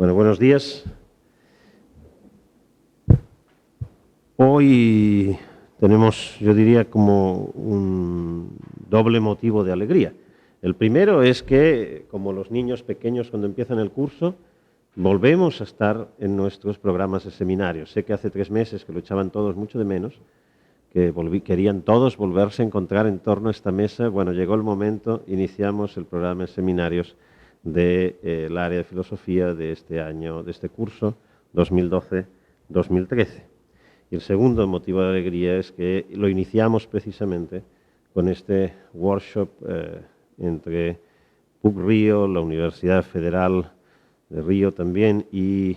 Bueno, buenos días. Hoy tenemos, yo diría, como un doble motivo de alegría. El primero es que, como los niños pequeños cuando empiezan el curso, volvemos a estar en nuestros programas de seminarios. Sé que hace 3 meses que lo echaban todos mucho de menos, que querían todos volverse a encontrar en torno a esta mesa. Bueno, llegó el momento, iniciamos el programa de seminarios del área de filosofía de este año, de este curso 2012-2013. Y el segundo motivo de alegría es que lo iniciamos precisamente con este workshop entre PUC Río, la Universidad Federal de Río también y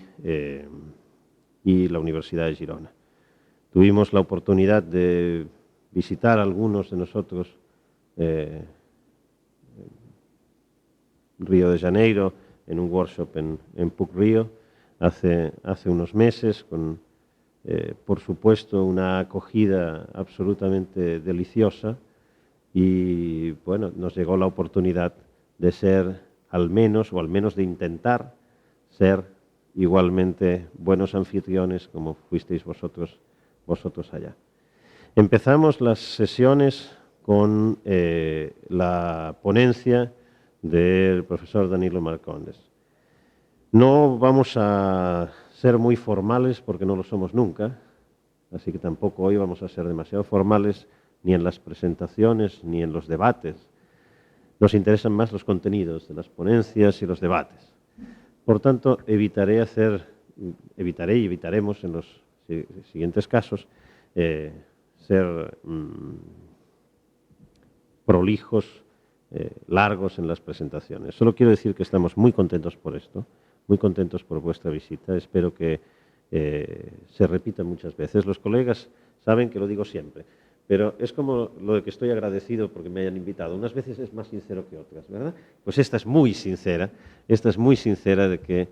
la Universidad de Girona. Tuvimos la oportunidad de visitar algunos de nosotros Río de Janeiro en un workshop en PUC Río hace unos meses con, por supuesto, una acogida absolutamente deliciosa y, bueno, nos llegó la oportunidad de ser al menos de intentar ser igualmente buenos anfitriones como fuisteis vosotros allá. Empezamos las sesiones con la ponencia del profesor Danilo Marcondes. No vamos a ser muy formales porque no lo somos nunca, así que tampoco hoy vamos a ser demasiado formales ni en las presentaciones ni en los debates. Nos interesan más los contenidos de las ponencias y los debates. Por tanto, evitaremos en los siguientes casos ser prolijos, largos en las presentaciones. Solo quiero decir que estamos muy contentos por esto, muy contentos por vuestra visita. Espero que se repita muchas veces. Los colegas saben que lo digo siempre, pero es como lo de que estoy agradecido porque me hayan invitado. Unas veces es más sincero que otras, ¿verdad? Pues esta es muy sincera de que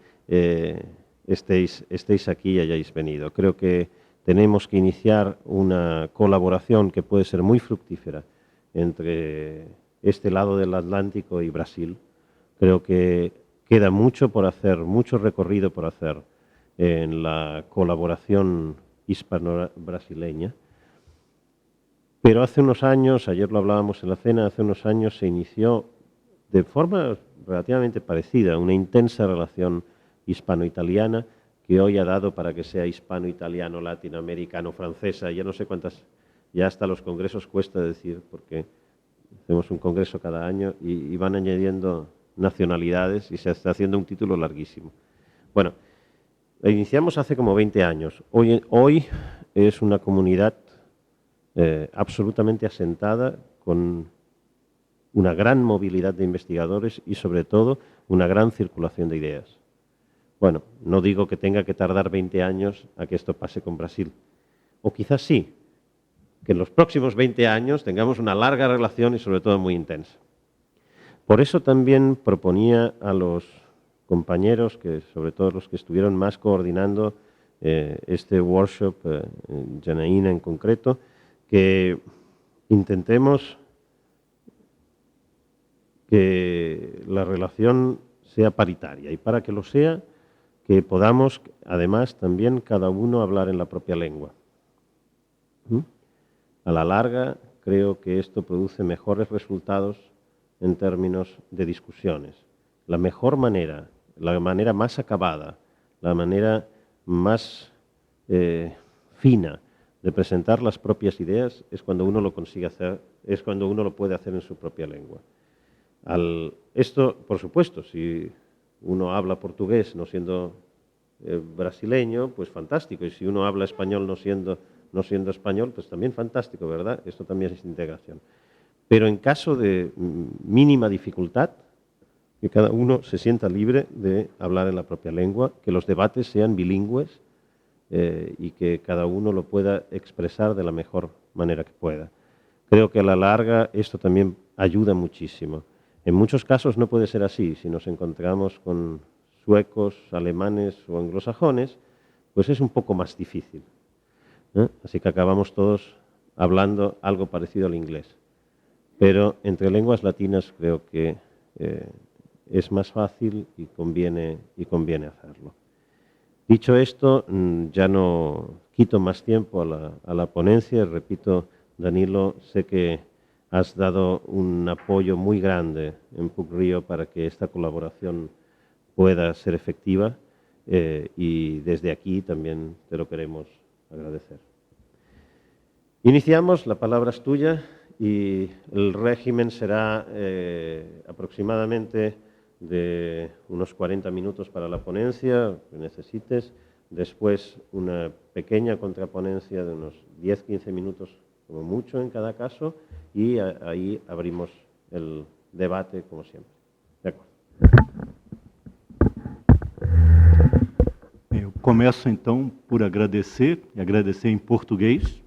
estéis aquí y hayáis venido. Creo que tenemos que iniciar una colaboración que puede ser muy fructífera entre este lado del Atlántico y Brasil. Creo que queda mucho por hacer, mucho recorrido por hacer en la colaboración hispano-brasileña. Pero hace unos años, ayer lo hablábamos en la cena, hace unos años se inició de forma relativamente parecida una intensa relación hispano-italiana que hoy ha dado para que sea hispano-italiano, latinoamericano, francesa, ya no sé cuántas, ya hasta los congresos cuesta decir, porque hacemos un congreso cada año y van añadiendo nacionalidades y se está haciendo un título larguísimo. Bueno, iniciamos hace como 20 años. Hoy es una comunidad absolutamente asentada con una gran movilidad de investigadores y sobre todo una gran circulación de ideas. Bueno, no digo que tenga que tardar 20 años a que esto pase con Brasil, o quizás sí, que en los próximos 20 años tengamos una larga relación y sobre todo muy intensa. Por eso también proponía a los compañeros, que sobre todo los que estuvieron más coordinando este workshop, Janaína en concreto, que intentemos que la relación sea paritaria y para que lo sea, que podamos además también cada uno hablar en la propia lengua. A la larga, creo que esto produce mejores resultados en términos de discusiones. La mejor manera, la manera más acabada, la manera más fina de presentar las propias ideas es cuando uno lo consigue hacer, es cuando uno lo puede hacer en su propia lengua. Esto, por supuesto, si uno habla portugués no siendo brasileño, pues fantástico. Y si uno habla español no siendo español, pues también fantástico, ¿verdad? Esto también es integración. Pero en caso de mínima dificultad, que cada uno se sienta libre de hablar en la propia lengua, que los debates sean bilingües y que cada uno lo pueda expresar de la mejor manera que pueda. Creo que a la larga esto también ayuda muchísimo. En muchos casos no puede ser así. Si nos encontramos con suecos, alemanes o anglosajones, pues es un poco más difícil. Así que acabamos todos hablando algo parecido al inglés. Pero entre lenguas latinas creo que es más fácil y conviene hacerlo. Dicho esto, ya no quito más tiempo a la ponencia. Repito, Danilo, sé que has dado un apoyo muy grande en PUC Río para que esta colaboración pueda ser efectiva y desde aquí también te lo queremos agradecer. Iniciamos, la palabra es tuya y el régimen será aproximadamente de unos 40 minutos para la ponencia, que necesites, después una pequeña contraponencia de unos 10-15 minutos como mucho en cada caso y aí abrimos el debate como siempre. De acordo. Eu começo então por agradecer, e agradecer em português,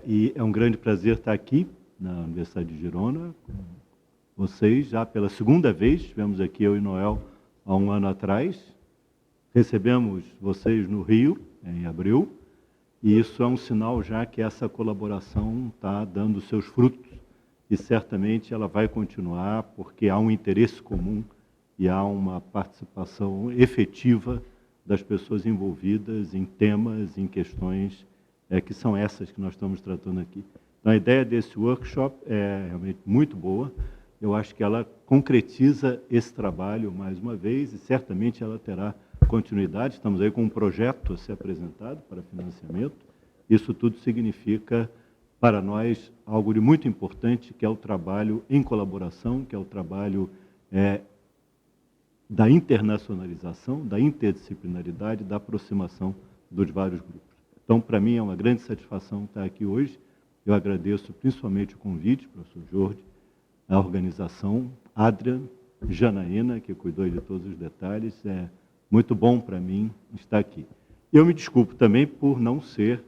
e é um grande prazer estar aqui na Universidade de Girona, com vocês já pela segunda vez. Estivemos aqui, eu e Noel, há um ano atrás, recebemos vocês no Rio, em abril, e isso é um sinal já que essa colaboração está dando seus frutos, e certamente ela vai continuar, porque há um interesse comum e há uma participação efetiva das pessoas envolvidas em temas, em questões que são essas que nós estamos tratando aqui. Então, a ideia desse workshop é realmente muito boa. Eu acho que ela concretiza esse trabalho mais uma vez e certamente ela terá continuidade. Estamos aí com um projeto a ser apresentado para financiamento. Isso tudo significa, para nós, algo de muito importante, que é o trabalho em colaboração, que é o trabalho da internacionalização, da interdisciplinaridade, da aproximação dos vários grupos. Então, para mim, é uma grande satisfação estar aqui hoje. Eu agradeço principalmente o convite, professor Jorge, a organização, Adrian, Janaína, que cuidou de todos os detalhes. É muito bom para mim estar aqui. Eu me desculpo também por não ser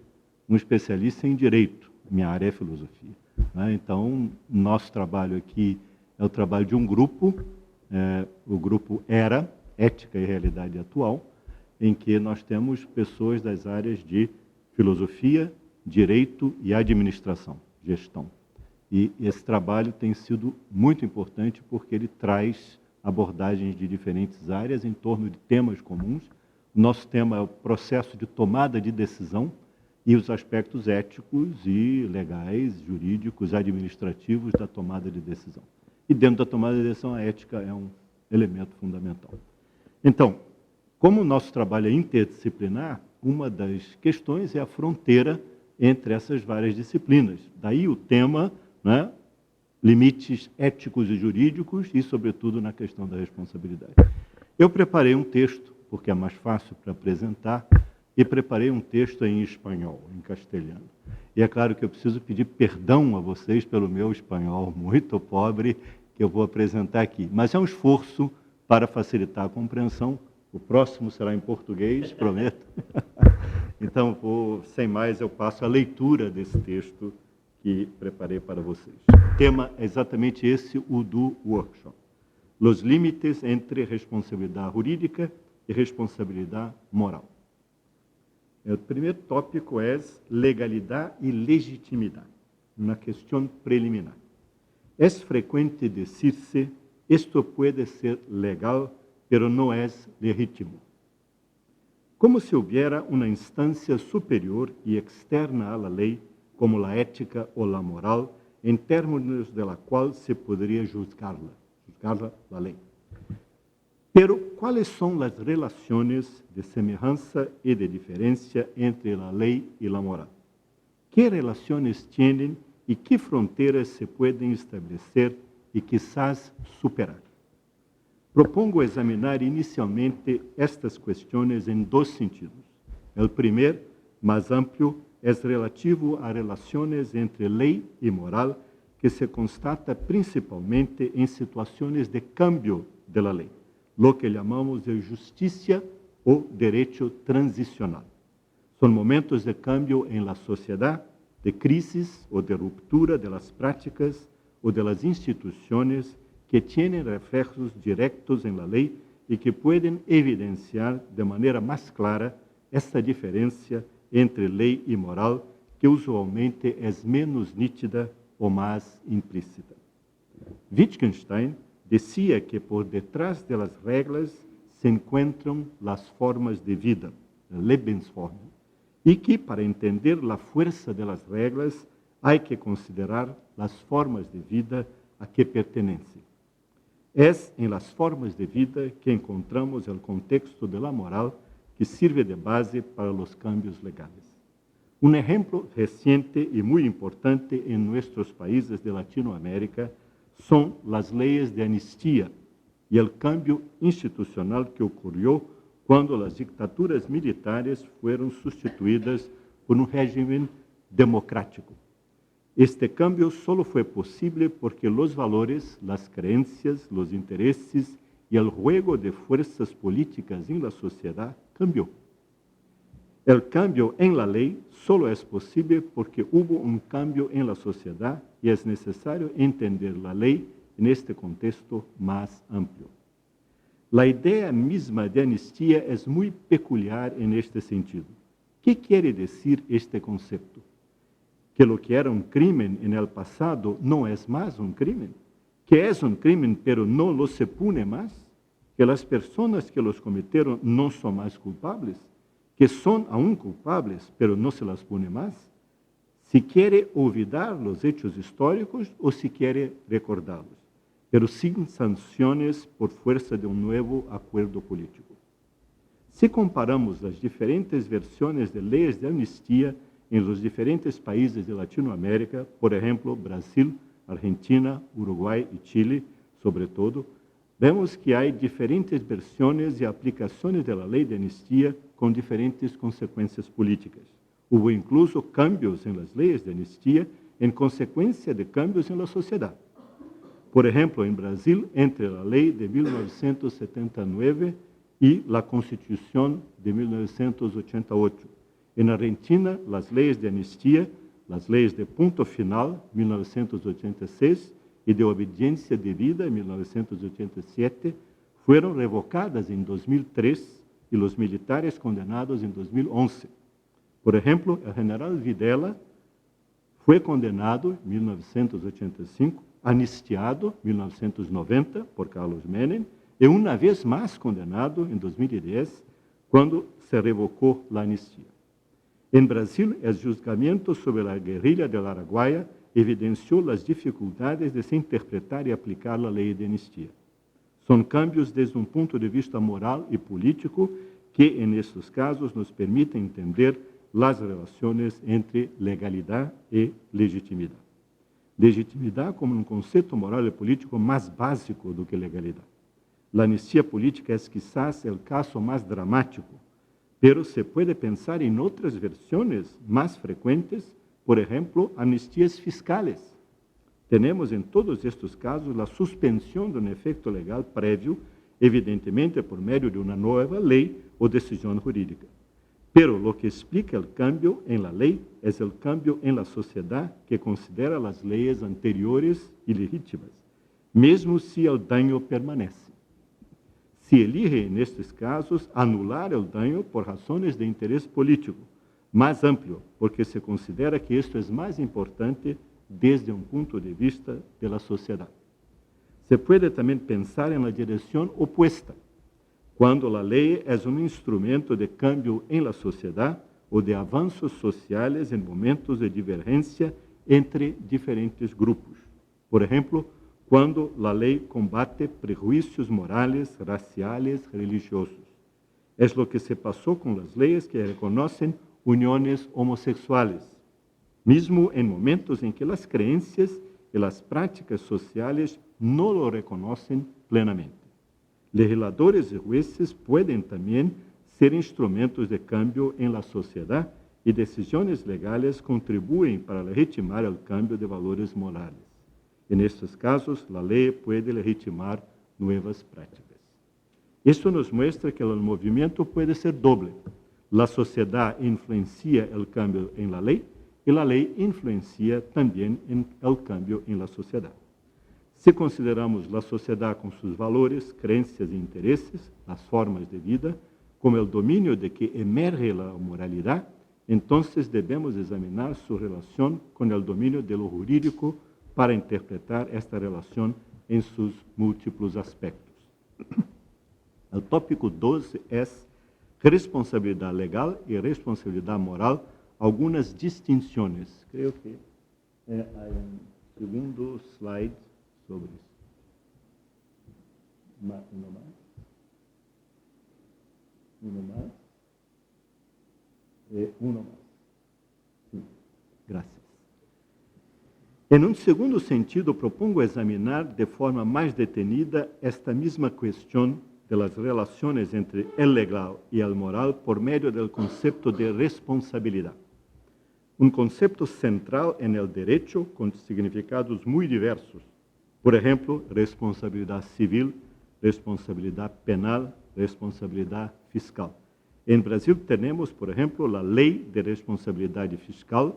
um especialista em direito. Minha área é filosofia. Então, nosso trabalho aqui é o trabalho de um grupo, o grupo ERA, Ética e Realidade Atual, em que nós temos pessoas das áreas de filosofia, direito e administração, gestão. E esse trabalho tem sido muito importante porque ele traz abordagens de diferentes áreas em torno de temas comuns. Nosso tema é o processo de tomada de decisão e os aspectos éticos e legais, jurídicos, administrativos da tomada de decisão. E dentro da tomada de decisão, a ética é um elemento fundamental. Então, como o nosso trabalho é interdisciplinar, uma das questões é a fronteira entre essas várias disciplinas. Daí o tema, limites éticos e jurídicos e, sobretudo, na questão da responsabilidade. Eu preparei um texto, porque é mais fácil para apresentar, e preparei um texto em espanhol, em castelhano. E é claro que eu preciso pedir perdão a vocês pelo meu espanhol muito pobre que eu vou apresentar aqui. Mas é um esforço para facilitar a compreensão. O próximo será em português, prometo. Então, sem mais, eu passo a leitura desse texto que preparei para vocês. O tema é exatamente esse, o do workshop. Los límites entre responsabilidade jurídica e responsabilidade moral. O primeiro tópico é legalidade e legitimidade, uma questão preliminar. É frequente dizer-se, isto pode ser legal, pero no é legítimo. Como se houvera uma instância superior e externa à lei, como a ética ou a moral, em termos de la qual se poderia juzgar-la a lei. Pero, quais são as relações de semelhança e de diferença entre a lei e a moral? Que relações têm e que fronteiras se podem estabelecer e quizás superar? Propongo examinar inicialmente estas questões em dois sentidos. O primeiro, mais amplo, é relativo a relações entre lei e moral que se constata principalmente em situações de cambio de la lei, lo que chamamos de justiça ou direito transicional. São momentos de cambio em la sociedade, de crises ou de ruptura de las práticas ou de las instituições que têm reflexos diretos em la lei e que podem evidenciar de maneira mais clara esta diferença entre lei e moral, que usualmente é menos nítida ou mais implícita. Wittgenstein decía que por detrás de las reglas se encuentran las formas de vida, Lebensform, y que para entender la fuerza de las reglas hay que considerar las formas de vida a que pertenecen. Es en las formas de vida que encontramos el contexto de la moral que sirve de base para los cambios legales. Un ejemplo reciente y muy importante en nuestros países de Latinoamérica son las leyes de amnistía y el cambio institucional que ocurrió cuando las dictaduras militares fueron sustituidas por un régimen democrático. Este cambio solo fue posible porque los valores, las creencias, los intereses y el juego de fuerzas políticas en la sociedad cambió. El cambio en la ley solo es posible porque hubo un cambio en la sociedad y es necesario entender la ley en este contexto más amplio. La idea misma de amnistía es muy peculiar en este sentido. ¿Qué quiere decir este concepto? Que lo que era un crimen en el pasado no es más un crimen, que es un crimen pero no lo se pune más, que las personas que los cometieron no son más culpables, que son aún culpables pero no se las pune más, si quiere olvidar los hechos históricos o si quiere recordarlos, pero sin sanciones por fuerza de un nuevo acuerdo político. Si comparamos las diferentes versiones de leyes de amnistía en los diferentes países de Latinoamérica, por ejemplo, Brasil, Argentina, Uruguay y Chile, sobre todo, vemos que hay diferentes versiones y aplicaciones de la ley de amnistía con diferentes consecuencias políticas. Hubo incluso cambios en las leyes de amnistía en consecuencia de cambios en la sociedad. Por ejemplo, en Brasil, entre la ley de 1979 y la Constitución de 1988. En Argentina, las leyes de amnistía, las leyes de punto final, 1986, y de obediencia debida, 1987, fueron revocadas en 2003 y los militares condenados en 2011. Por ejemplo, el general Videla fue condenado en 1985, amnistiado en 1990 por Carlos Menem, y una vez más condenado en 2010, cuando se revocó la amnistía. En Brasil, el juzgamiento sobre la guerrilla del Araguaia evidenció las dificultades de se interpretar y aplicar la ley de amnistía. Son cambios desde un punto de vista moral y político que en estos casos nos permiten entender las relaciones entre legalidad y legitimidad. Legitimidad como un concepto moral y político más básico do que legalidad. La amnistía política es quizás el caso más dramático, pero se puede pensar en otras versiones más frecuentes, por ejemplo, amnistías fiscales. Tenemos en todos estos casos la suspensión de un efecto legal previo, evidentemente por medio de una nueva ley o decisión jurídica. Pero lo que explica el cambio en la ley es el cambio en la sociedad que considera las leyes anteriores ilegítimas, mesmo si el daño permanece. Se elige, en estos casos, anular el daño por razones de interés político, más amplio, porque se considera que esto es más importante desde un punto de vista de la sociedad. Se puede también pensar en la dirección opuesta, cuando la ley es un instrumento de cambio en la sociedad o de avances sociales en momentos de divergencia entre diferentes grupos. Por ejemplo, cuando la ley combate prejuicios morales, raciales, religiosos. Es lo que se pasó con las leyes que reconocen uniones homosexuales, mismo en momentos en que las creencias y las prácticas sociales no lo reconocen plenamente. Legisladores y jueces pueden también ser instrumentos de cambio en la sociedad y decisiones legales contribuyen para legitimar el cambio de valores morales. En estos casos, la ley puede legitimar nuevas prácticas. Esto nos muestra que el movimiento puede ser doble. La sociedad influencia el cambio en la ley y la ley influencia también en el cambio en la sociedad. Si consideramos la sociedad con sus valores, creencias e intereses, las formas de vida, como el dominio de que emerge la moralidad, entonces debemos examinar su relación con el dominio de lo jurídico para interpretar esta relación en sus múltiplos aspectos. El tópico 12 es responsabilidad legal y responsabilidad moral, algunas distinciones. Creo que hay un segundo slide sobre eso. Uno más. Uno más. Sí. Gracias. En un segundo sentido, propongo examinar de forma más detenida esta misma cuestión de las relaciones entre el legal y el moral por medio del concepto de responsabilidad. Un concepto central en el derecho con significados muy diversos. Por ejemplo, responsabilidad civil, responsabilidad penal, responsabilidad fiscal. En Brasil tenemos, por ejemplo, la Ley de Responsabilidad Fiscal,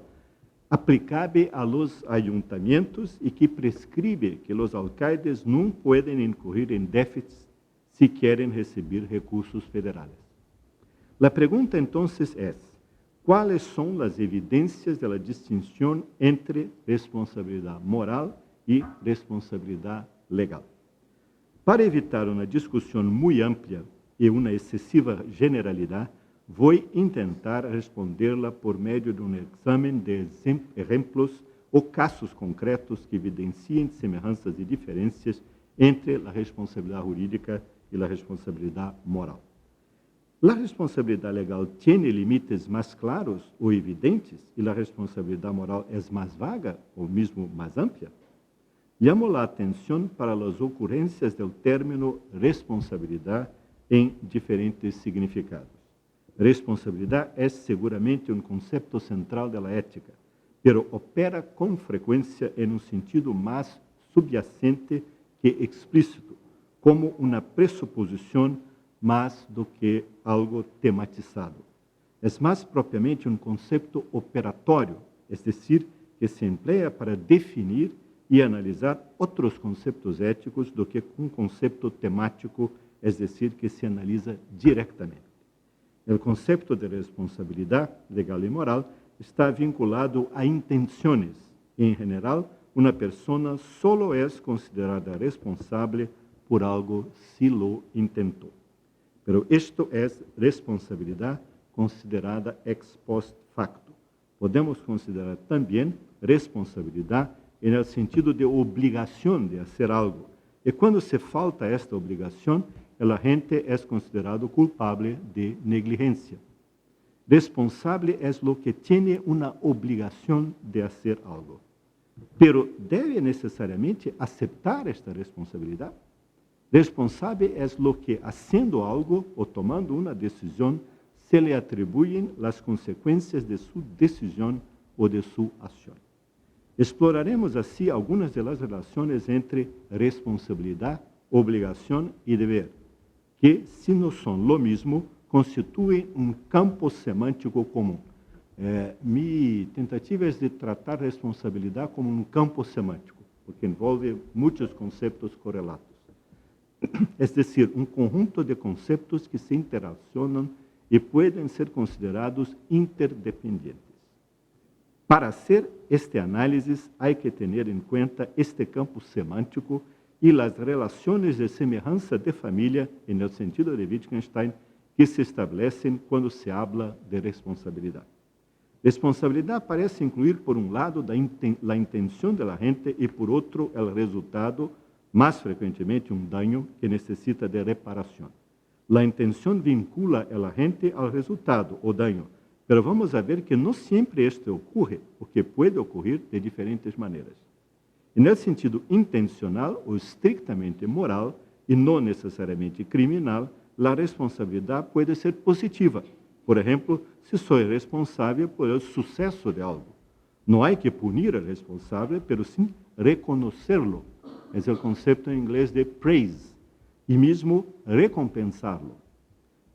aplicable a los ayuntamientos y que prescribe que los alcaldes no pueden incurrir en déficits si quieren recibir recursos federales. La pregunta entonces es, ¿cuáles son las evidencias de la distinción entre responsabilidad moral y responsabilidad legal? Para evitar una discusión muy amplia y una excesiva generalidad, voy a intentar responderla por medio de un examen de ejemplos o casos concretos que evidencien semejanzas y diferencias entre la responsabilidad jurídica y la responsabilidad moral. La responsabilidad legal tiene límites más claros o evidentes y la responsabilidad moral es más vaga o mismo más amplia. Llamo la atención para las ocurrencias del término responsabilidad en diferentes significados. Responsabilidad es seguramente un concepto central de la ética, pero opera con frecuencia en un sentido más subyacente que explícito, como una presuposición más do que algo tematizado. Es más propiamente un concepto operatório, es decir, que se emplea para definir e analisar outros conceptos éticos do que um conceito temático, es decir, que se analisa diretamente. O conceito de responsabilidade legal e moral está vinculado a intenções. Em geral, uma pessoa solo é considerada responsável por algo si lo intentou. Pero esto é responsabilidade considerada ex post facto. Podemos considerar também responsabilidade no sentido de obrigação de fazer algo. E quando se falta esta obrigação, el agente é considerado culpable de negligência. Responsable é lo que tem uma obrigação de fazer algo. Pero deve necessariamente aceitar esta responsabilidade? Responsável é lo que, haciendo algo ou tomando uma decisão, se le atribuem as consequências de sua decisão ou de sua ação. Exploraremos assim algumas das relações entre responsabilidade, obrigação e dever, que, se não são lo mesmo, constituem um campo semântico comum. Minha tentativa é de tratar responsabilidade como um campo semântico, porque envolve muitos conceitos correlatos. É decir, um conjunto de conceitos que se interrelacionam e podem ser considerados interdependentes. Para hacer este análisis, hay que tener en cuenta este campo semántico y las relaciones de semejanza de familia, en el sentido de Wittgenstein, que se establecen cuando se habla de responsabilidad. Responsabilidad parece incluir, por un lado, la intención de la gente y, por otro, el resultado, más frecuentemente un daño que necesita de reparación. La intención vincula a la gente al resultado o daño, pero vamos a ver que no siempre esto ocurre, o que puede ocurrir de diferentes maneiras. En el sentido intencional o estrictamente moral, y no necesariamente criminal, la responsabilidad puede ser positiva. Por ejemplo, si soy responsable por el suceso de algo. No hay que punir al responsable, pero sí reconocerlo. Es el concepto en inglés de praise, y mismo recompensarlo.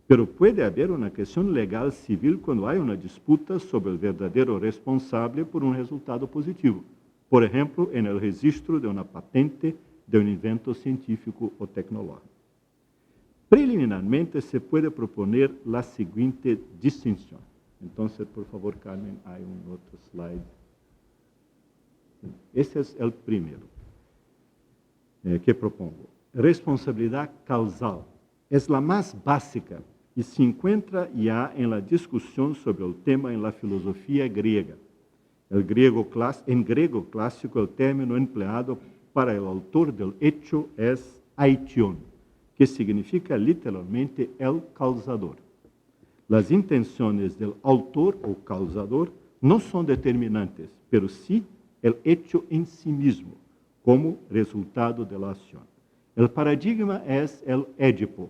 Pero puede haber una cuestión legal civil cuando hay una disputa sobre el verdadero responsable por un resultado positivo. Por ejemplo, en el registro de una patente de un invento científico o tecnológico. Preliminarmente se puede proponer la siguiente distinción. Entonces, por favor, Carmen, hay un otro slide. Ese es el primero. que propongo. Responsabilidad causal. Es la más básica y se encuentra ya en la discusión sobre el tema en la filosofía griega. En griego clásico, el término empleado para el autor del hecho es aition, que significa literalmente el causador. Las intenciones del autor o causador no son determinantes, pero sí el hecho en sí mismo, como resultado de la acción. El paradigma es el Édipo,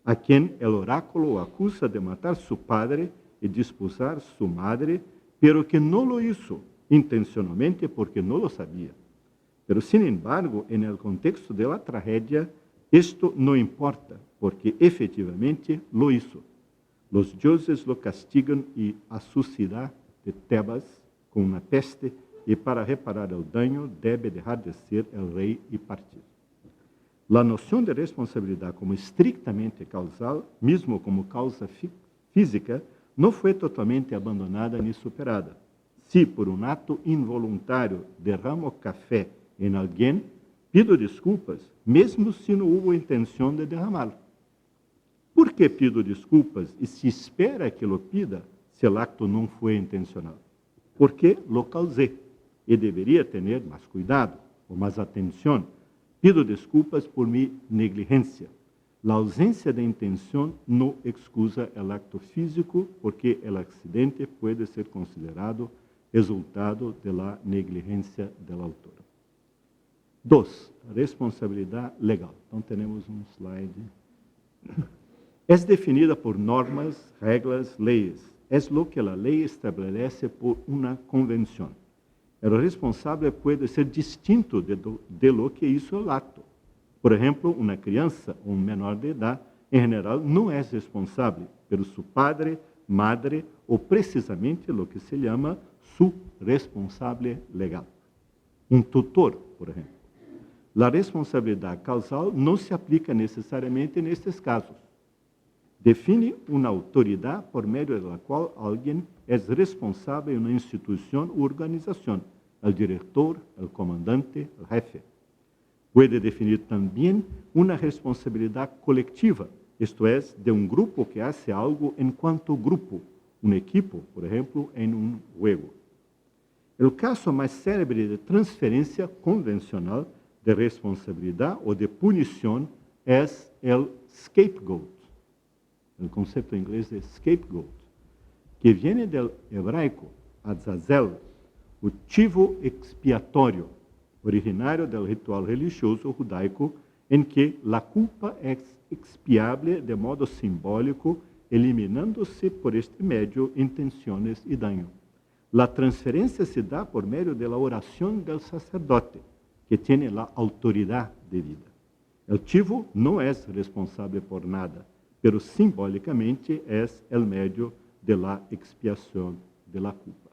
a quien el oráculo acusa de matar su padre y desposar su madre, pero que no lo hizo intencionalmente porque no lo sabía. Pero, sin embargo, en el contexto de la tragedia, esto no importa, porque efectivamente lo hizo. Los dioses lo castigan y a su ciudad de Tebas con una peste, y para reparar el daño debe dejar de ser el rey y partir. La noción de responsabilidad como estrictamente causal, mismo como causa física, no fue totalmente abandonada ni superada. Si por un acto involuntario derramo café en alguien, pido desculpas, mesmo si no hubo intención de derramarlo. ¿Por qué pido desculpas y se espera que lo pida si el acto no fue intencional? Porque lo causé y debería tener más cuidado o más atención. Pido desculpas por mi negligencia. La ausencia de intención no excusa el acto físico porque el accidente puede ser considerado resultado de la negligencia del autor. 2. Responsabilidad legal. Então, temos slide. Es definida por normas, reglas, leyes. Es lo que la ley establece por una convención. El responsable puede ser distinto de lo que hizo el acto. Por ejemplo, una criança o un menor de edad, en general, no es responsable, pero su padre, madre o precisamente lo que se llama su responsable legal. Un tutor, por ejemplo. La responsabilidad causal no se aplica necesariamente en estos casos. Define una autoridad por medio de la cual alguien es responsable en una institución u organización, el director, el comandante, el jefe. Puede definir también una responsabilidad colectiva, esto es, de un grupo que hace algo en cuanto grupo, un equipo, por ejemplo, en un juego. El caso más célebre de transferencia convencional de responsabilidad o de punición es el scapegoat, el concepto inglés de scapegoat, que viene del hebraico azazel, o chivo expiatório, originario del ritual religioso judaico en que la culpa es expiable de modo simbólico, eliminándose por este medio intenciones y daño. La transferencia se da por medio de la oración del sacerdote, que tiene la autoridad de vida. El chivo no es responsable por nada, pero simbólicamente es el medio de la expiación de la culpa.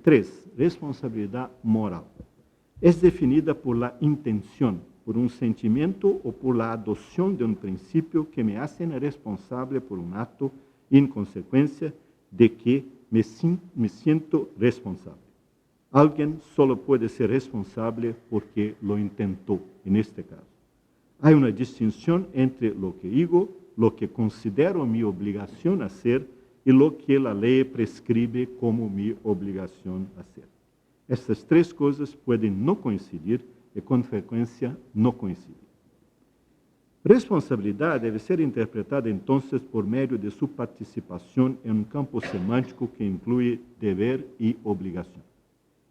3. Responsabilidad moral. Es definida por la intención, por un sentimiento o por la adopción de un principio que me hacen responsable por un acto y en consecuencia de que me siento responsable. Alguien solo puede ser responsable porque lo intentó, en este caso. Hay una distinción entre lo que digo, lo que considero mi obligación hacer y lo que la ley prescribe como mi obligación hacer. Estas tres cosas pueden no coincidir y con frecuencia no coinciden. Responsabilidad debe ser interpretada entonces por medio de su participación en un campo semántico que incluye deber y obligación.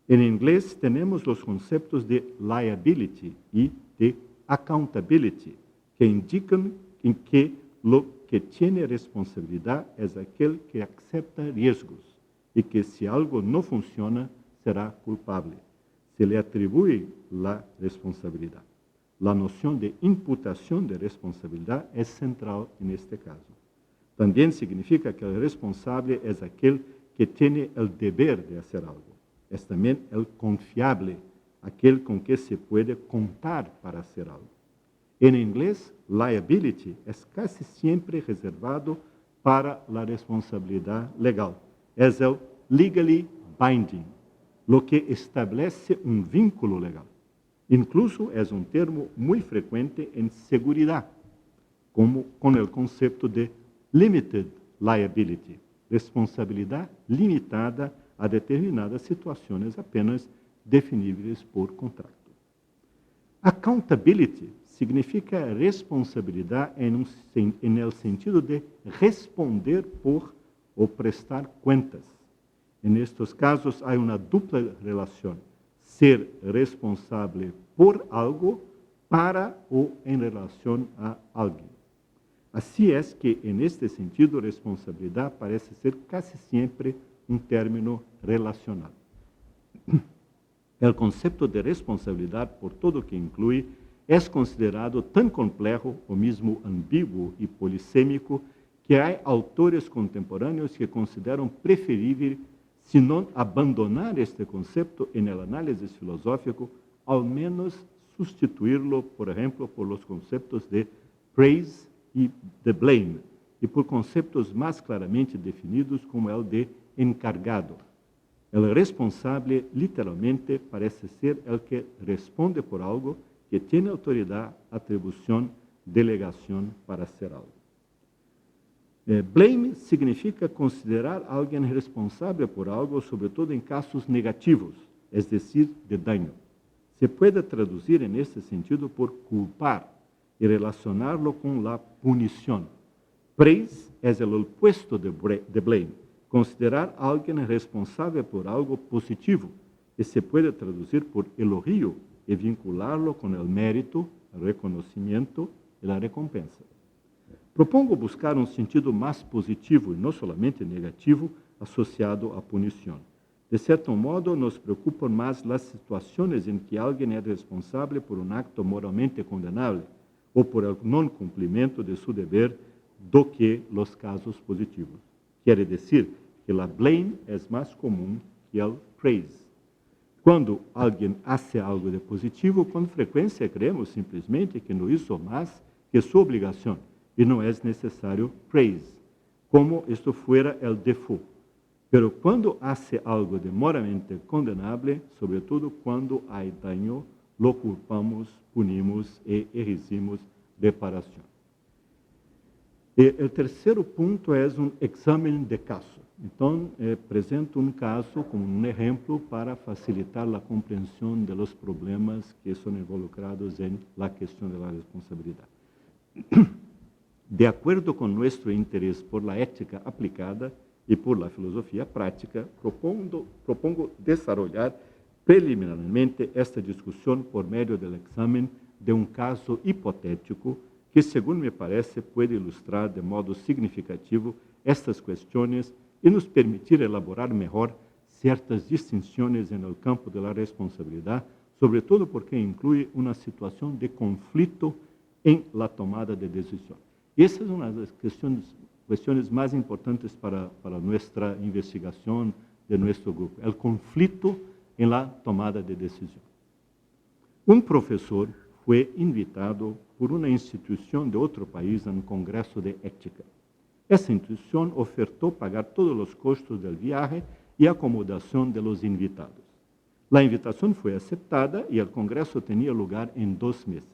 En inglés tenemos los conceptos de liability y de accountability, que indican en que lo que tiene responsabilidad es aquel que acepta riesgos y que si algo no funciona será culpable. Se le atribuye la responsabilidad. La noción de imputación de responsabilidad es central en este caso. También significa que el responsable es aquel que tiene el deber de hacer algo. Es también el confiable, aquel con que se puede contar para hacer algo. En inglés, liability es casi siempre reservado para la responsabilidad legal. Es el legally binding, lo que establece un vínculo legal. Incluso es un termo muy frecuente en seguridad, como con el concepto de limited liability, responsabilidad limitada a determinadas situaciones apenas definibles por contrato. Accountability significa responsabilidad en el sentido de responder por o prestar cuentas. En estos casos hay una dupla relación, ser responsable por algo para o en relación a alguien. Así es que, en este sentido, responsabilidad parece ser casi siempre un término relacional. El concepto de responsabilidad, por todo que incluye, es considerado tan complejo o mismo ambiguo y polisémico que hay autores contemporáneos que consideran preferible, si no abandonar este concepto en el análisis filosófico, al menos sustituirlo, por ejemplo, por los conceptos de praise y de blame, y por conceptos más claramente definidos como el de encargado. El responsable, literalmente, parece ser el que responde por algo, que tiene autoridad, atribución, delegación para hacer algo. Blame significa considerar a alguien responsable por algo, sobre todo en casos negativos, es decir, de daño. Se puede traducir en este sentido por culpar y relacionarlo con la punición. Praise es el opuesto de blame, considerar a alguien responsable por algo positivo, y se puede traducir por elogio y vincularlo con el mérito, el reconocimiento y la recompensa. Propongo buscar un sentido más positivo y no solamente negativo asociado a punición. De cierto modo, nos preocupan más las situaciones en que alguien es responsable por un acto moralmente condenable o por el no cumplimiento de su deber do que los casos positivos. Quiere decir que la blame es más común que el praise. Cuando alguien hace algo de positivo, con frecuencia creemos simplesmente que no hizo más que su obligación y no es necesario praise, como esto fuera el default. Pero cuando hace algo de moralmente condenable, sobre todo cuando hay daño, lo culpamos, punimos y exigimos reparación. El tercer punto es un examen de caso. Entonces, presento un caso como un ejemplo para facilitar la comprensión de los problemas que son involucrados en la cuestión de la responsabilidad. De acuerdo con nuestro interés por la ética aplicada y por la filosofía práctica, propongo desarrollar preliminarmente esta discusión por medio del examen de un caso hipotético que, según me parece, puede ilustrar de modo significativo estas cuestiones y nos permitir elaborar mejor ciertas distinciones en el campo de la responsabilidad, sobre todo porque incluye una situación de conflicto en la tomada de decisión. Y esa es una de las cuestiones más importantes para nuestra investigación de nuestro grupo, el conflicto en la tomada de decisión. Un profesor fue invitado por una institución de otro país a un congreso de ética. Esa institución ofertó pagar todos los costos del viaje y acomodación de los invitados. La invitación fue aceptada y el congreso tenía lugar en 2 meses.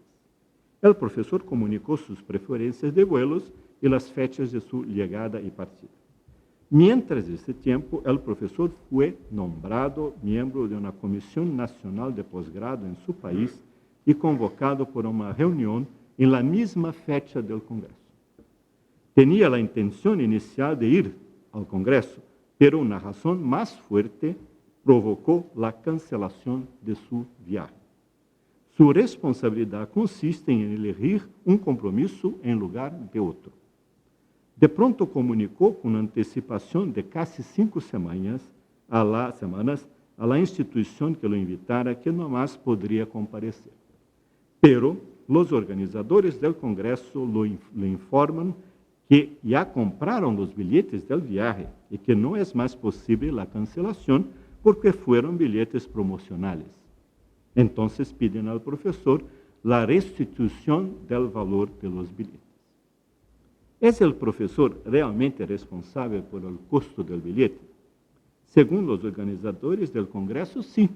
El profesor comunicó sus preferencias de vuelos y las fechas de su llegada y partida. Mientras ese tiempo, el profesor fue nombrado miembro de una comisión nacional de posgrado en su país y convocado por una reunión en la misma fecha del congreso. Tenía la intención inicial de ir al congreso, pero una razón más fuerte provocó la cancelación de su viaje. Su responsabilidad consiste en elegir un compromiso en lugar de otro. De pronto comunicó con anticipación de casi 5 semanas a la institución que lo invitara que no más podría comparecer. Pero los organizadores del congreso le informan que ya compraron los billetes del viaje y que no es más posible la cancelación porque fueron billetes promocionales. Entonces piden al profesor la restitución del valor de los billetes. ¿Es el profesor realmente responsable por el costo del billete? Según los organizadores del congreso, sí,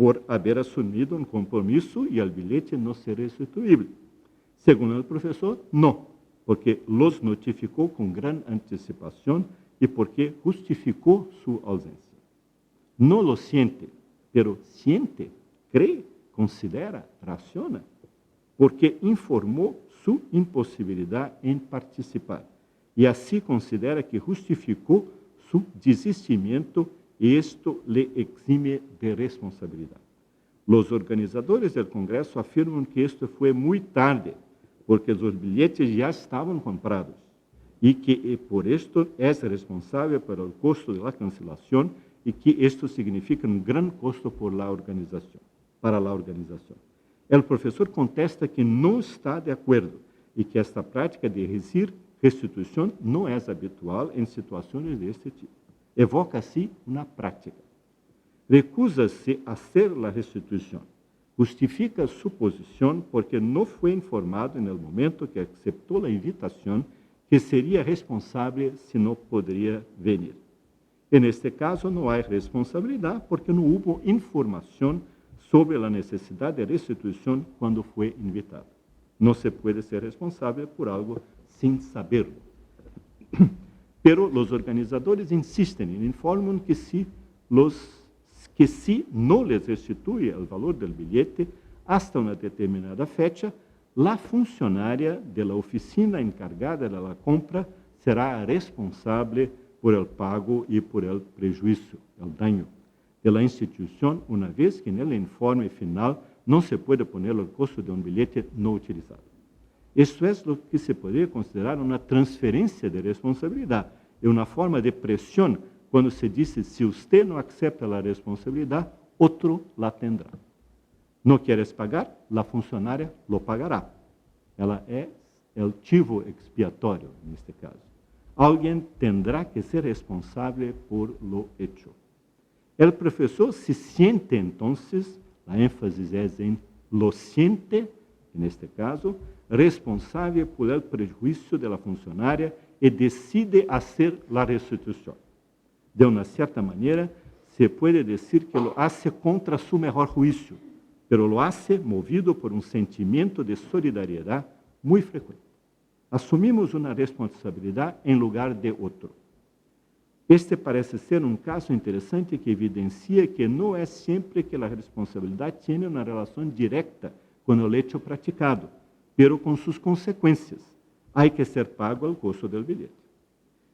por haber asumido un compromiso y el billete no ser restituible. Según el profesor, no, porque los notificó con gran anticipación y porque justificó su ausencia. No lo siente, pero siente, cree, considera, raciona, porque informó su imposibilidad en participar y así considera que justificó su desistimiento y esto le exime de responsabilidad. Los organizadores del Congreso afirman que esto fue muy tarde, porque los billetes ya estaban comprados y que por esto es responsable por el costo de la cancelación y que esto significa un gran costo para la organización. El profesor contesta que no está de acuerdo y que esta práctica de exigir restitución no es habitual en situaciones de este tipo. Evoca así una práctica. Recusa-se a hacer la restitución. Justifica su posición porque no fue informado en el momento que aceptó la invitación que sería responsable si no podría venir. En este caso no hay responsabilidad porque no hubo información sobre la necesidad de restitución cuando fue invitado. No se puede ser responsable por algo sin saberlo. Pero los organizadores insisten y informan que si no les restituye el valor del billete hasta una determinada fecha, la funcionaria de la oficina encargada de la compra será responsable por el pago y por el prejuicio, el daño de la institución, una vez que en el informe final no se puede poner el costo de un billete no utilizado. Esto es lo que se podría considerar una transferencia de responsabilidad y una forma de presión cuando se dice, si usted no acepta la responsabilidad, otro la tendrá. ¿No quieres pagar? La funcionaria lo pagará. Ela es el chivo expiatorio en este caso. Alguien tendrá que ser responsable por lo hecho. El profesor se siente entonces, la énfasis es en lo siente, en este caso, responsable por el prejuicio de la funcionaria y decide hacer la restitución. De una cierta manera, se puede decir que lo hace contra su mejor juicio, pero lo hace movido por un sentimiento de solidaridad muy frecuente. Asumimos una responsabilidad en lugar de otro. Este parece ser un caso interesante que evidencia que no es siempre que la responsabilidad tiene una relación directa con el hecho practicado, pero con sus consecuencias. Hay que ser pago el costo del billete.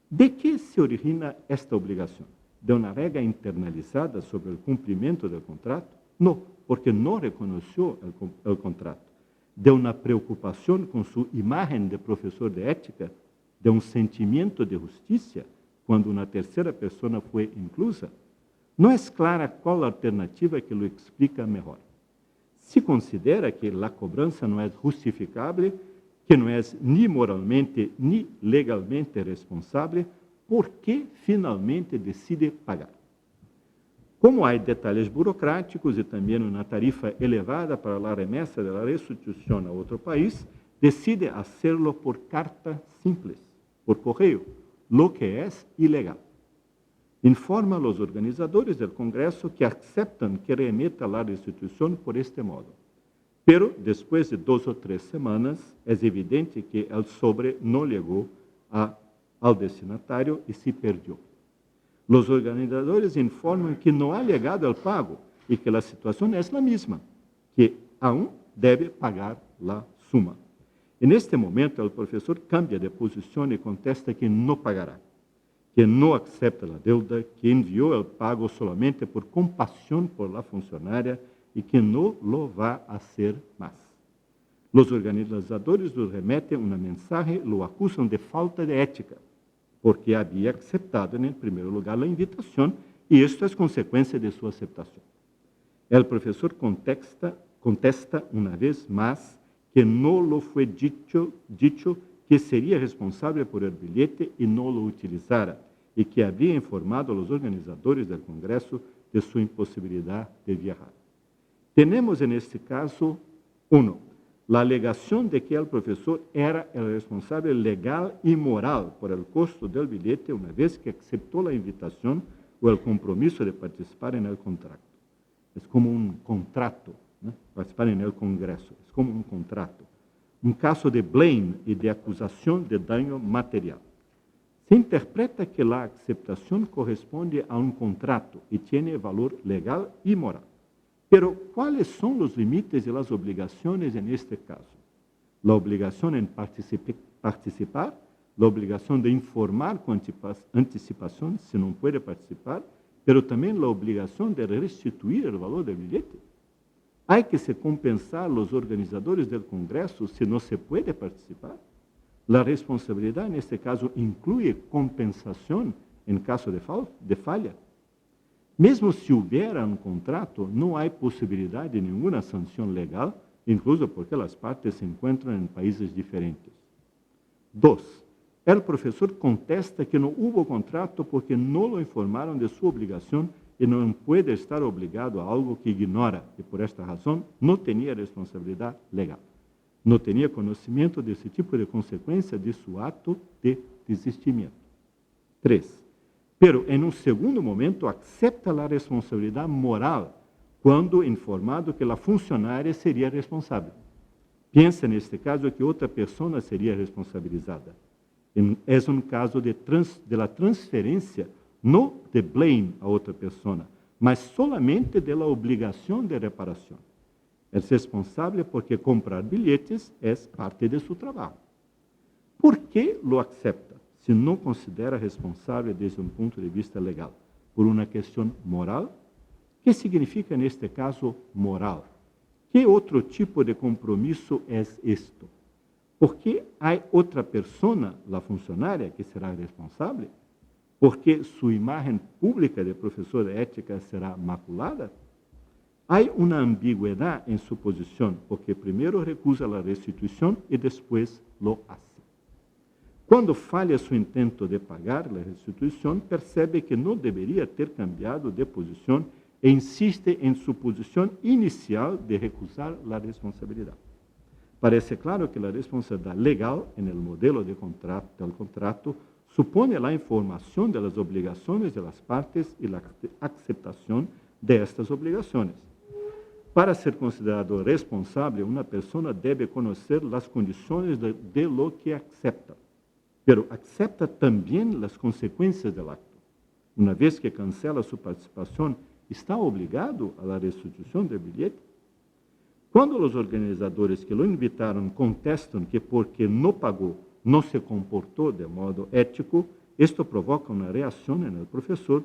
¿De qué se origina esta obligación? ¿De una regla internalizada sobre el cumplimiento del contrato? No, porque no reconoció el contrato. ¿De una preocupación con su imagen de profesor de ética? ¿De un sentimiento de justicia cuando una tercera persona fue inclusa? No es clara cuál la alternativa que lo explica mejor. Si considera que la cobranza no es justificable, que no es ni moralmente ni legalmente responsable, ¿por qué finalmente decide pagar? Como hay detalles burocráticos y también una tarifa elevada para la remesa de la restitución a otro país, decide hacerlo por carta simple, por correo, lo que es ilegal. Informa a los organizadores del Congreso que aceptan que remeta la restitución por este modo. Pero después de 2 o 3 semanas, es evidente que el sobre no llegó al destinatario y se perdió. Los organizadores informan que no ha llegado el pago y que la situación es la misma, que aún debe pagar la suma. En este momento, el profesor cambia de posición y contesta que no pagará, que no acepta la deuda, que envió el pago solamente por compasión por la funcionaria y que no lo va a hacer más. Los organizadores lo remeten un mensaje, lo acusan de falta de ética, porque había aceptado en primer lugar la invitación y esto es consecuencia de su aceptación. El profesor contesta una vez más que no lo fue dicho que sería responsable por el billete y no lo utilizara, y que había informado a los organizadores del Congreso de su imposibilidad de viajar. Tenemos en este caso, 1, la alegación de que el profesor era el responsable legal y moral por el costo del billete una vez que aceptó la invitación o el compromiso de participar en el contrato. es como un contrato, ¿no? Participar en el Congreso, es como un contrato. Un caso de blame y de acusación de daño material. Se interpreta que la aceptación corresponde a un contrato y tiene valor legal y moral. Pero, ¿cuáles son los límites y las obligaciones en este caso? La obligación en participar, la obligación de informar con anticipación si no puede participar, pero también la obligación de restituir el valor del billete. ¿Hay que se compensar a los organizadores del Congreso si no se puede participar? La responsabilidad en este caso incluye compensación en caso de falla. Mesmo si hubiera un contrato, no hay posibilidad de ninguna sanción legal, incluso porque las partes se encuentran en países diferentes. 2. El profesor contesta que no hubo contrato porque no lo informaron de su obligación y no puede estar obligado a algo que ignora y por esta razón no tenía responsabilidad legal. No tenía conocimiento de ese tipo de consecuencia de su acto de desistimiento. 3. Pero en un segundo momento acepta la responsabilidad moral cuando informado que la funcionaria sería responsable. Piensa en este caso que otra persona sería responsabilizada. Es un caso de la transferencia, no de blame a otra persona, mas solamente de la obligación de reparación. Es responsable porque comprar billetes es parte de su trabajo. ¿Por qué lo acepta si no considera responsable desde un punto de vista legal? ¿Por una cuestión moral? ¿Qué significa en este caso moral? ¿Qué otro tipo de compromiso es esto? ¿Por qué hay otra persona, la funcionaria, que será responsable? ¿Por qué su imagen pública de profesor de ética será maculada? Hay una ambigüedad en su posición, porque primero recusa la restitución y después lo hace. Cuando falla su intento de pagar la restitución, percebe que no debería ter cambiado de posición e insiste en su posición inicial de recusar la responsabilidad. Parece claro que la responsabilidad legal en el modelo del contrato supone la información de las obligaciones de las partes y la aceptación de estas obligaciones. Para ser considerado responsable, una persona debe conocer las condiciones de lo que acepta, pero acepta también las consecuencias del acto. Una vez que cancela su participación, ¿está obligado a la restitución del billete? Cuando los organizadores que lo invitaron contestan que porque no pagó, no se comportó de modo ético, esto provoca una reacción en el profesor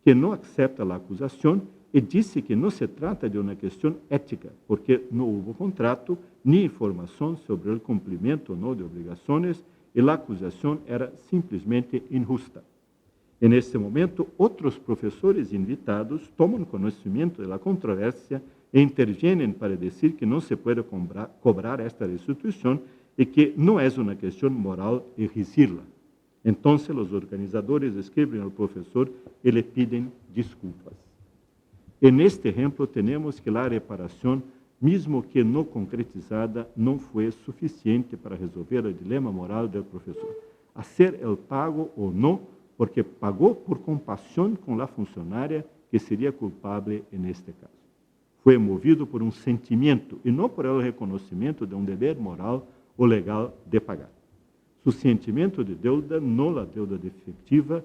que no acepta la acusación y dice que no se trata de una cuestión ética, porque no hubo contrato ni información sobre el cumplimiento o no de obligaciones y la acusación era simplesmente injusta. En este momento, otros profesores invitados toman conocimiento de la controversia e intervienen para decir que no se puede cobrar esta restitución y que no es una cuestión moral exigirla. Entonces, los organizadores escriben al profesor y le piden disculpas. En este ejemplo, tenemos que la reparación, mismo que no concretizada, no fue suficiente para resolver el dilema moral del profesor. Hacer el pago o no, porque pagó por compasión con la funcionaria que sería culpable en este caso. Fue movido por un sentimiento y no por el reconocimiento de un deber moral o legal de pagar. Su sentimiento de deuda, no la deuda defectiva,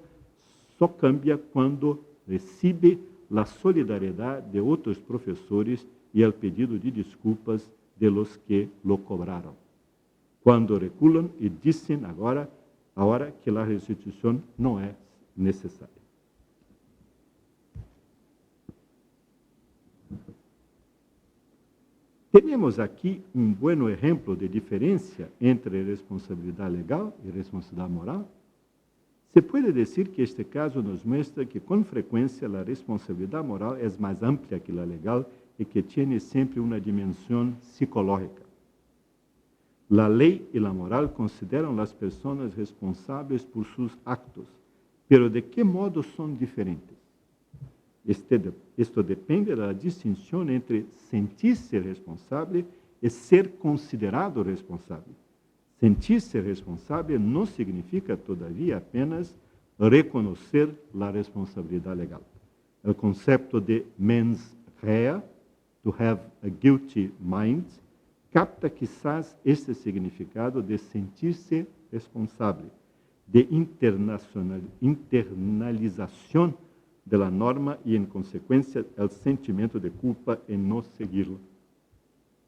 só cambia cuando recibe la solidaridad de otros profesores y el pedido de disculpas de los que lo cobraron. Cuando reculan y dicen ahora que la restitución no es necesaria. Tenemos aquí un buen ejemplo de diferencia entre responsabilidad legal y responsabilidad moral. Se puede decir que este caso nos muestra que con frecuencia la responsabilidad moral es más amplia que la legal y que tiene siempre una dimensión psicológica. La ley y la moral consideran las personas responsables por sus actos, pero ¿de qué modo son diferentes? Esto depende de la distinción entre sentirse responsable y ser considerado responsable. Sentirse responsable no significa todavía apenas reconocer la responsabilidad legal. El concepto de mens rea, to have a guilty mind, capta quizás este significado de sentirse responsable, de internalización de la norma y, en consecuencia, el sentimiento de culpa en no seguirla.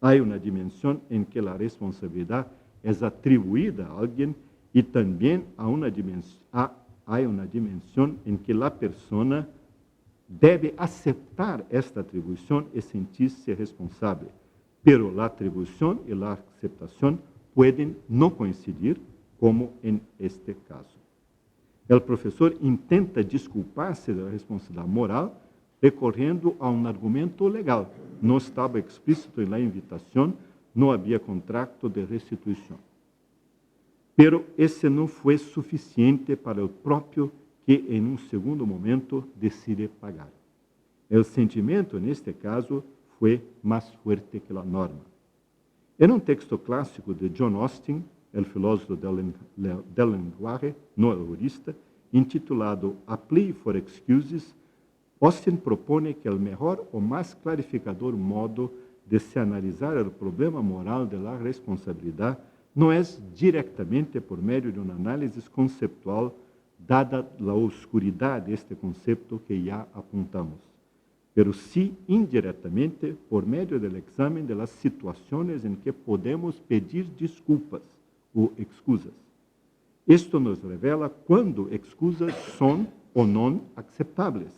Hay una dimensión en que la responsabilidad es atribuida a alguien y también hay una dimensión en que la persona debe aceptar esta atribución y sentirse responsable. Pero la atribución y la aceptación pueden no coincidir, como en este caso. El profesor intenta disculparse de la responsabilidad moral recorriendo a un argumento legal. No estaba explícito en la invitación, no había contrato de restitución. Pero ese no fue suficiente para el propio que en un segundo momento decide pagar. El sentimiento, en este caso, fue más fuerte que la norma. En un texto clásico de John Austin, el filósofo del lenguaje, no el jurista, intitulado A Plea for Excuses, Austin propone que el mejor o más clarificador modo de se analizar el problema moral de la responsabilidad no es directamente por medio de un análisis conceptual, dada la oscuridad de este concepto que ya apuntamos, pero sí indirectamente por medio del examen de las situaciones en que podemos pedir disculpas o excusas. Esto nos revela cuando excusas son o no aceptables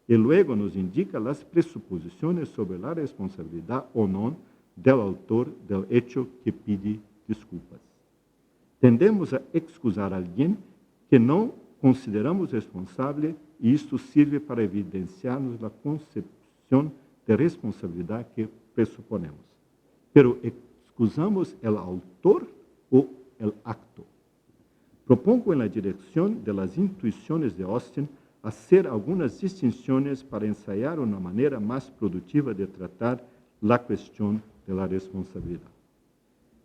y luego nos indica las presuposiciones sobre la responsabilidad o no del autor del hecho que pide disculpas. Tendemos a excusar a alguien que no consideramos responsable y esto sirve para evidenciarnos la concepción de responsabilidad que presuponemos. Pero excusamos el autor o el acto. Propongo en la dirección de las intuiciones de Austin hacer algunas distinciones para ensayar una manera más productiva de tratar la cuestión de la responsabilidad.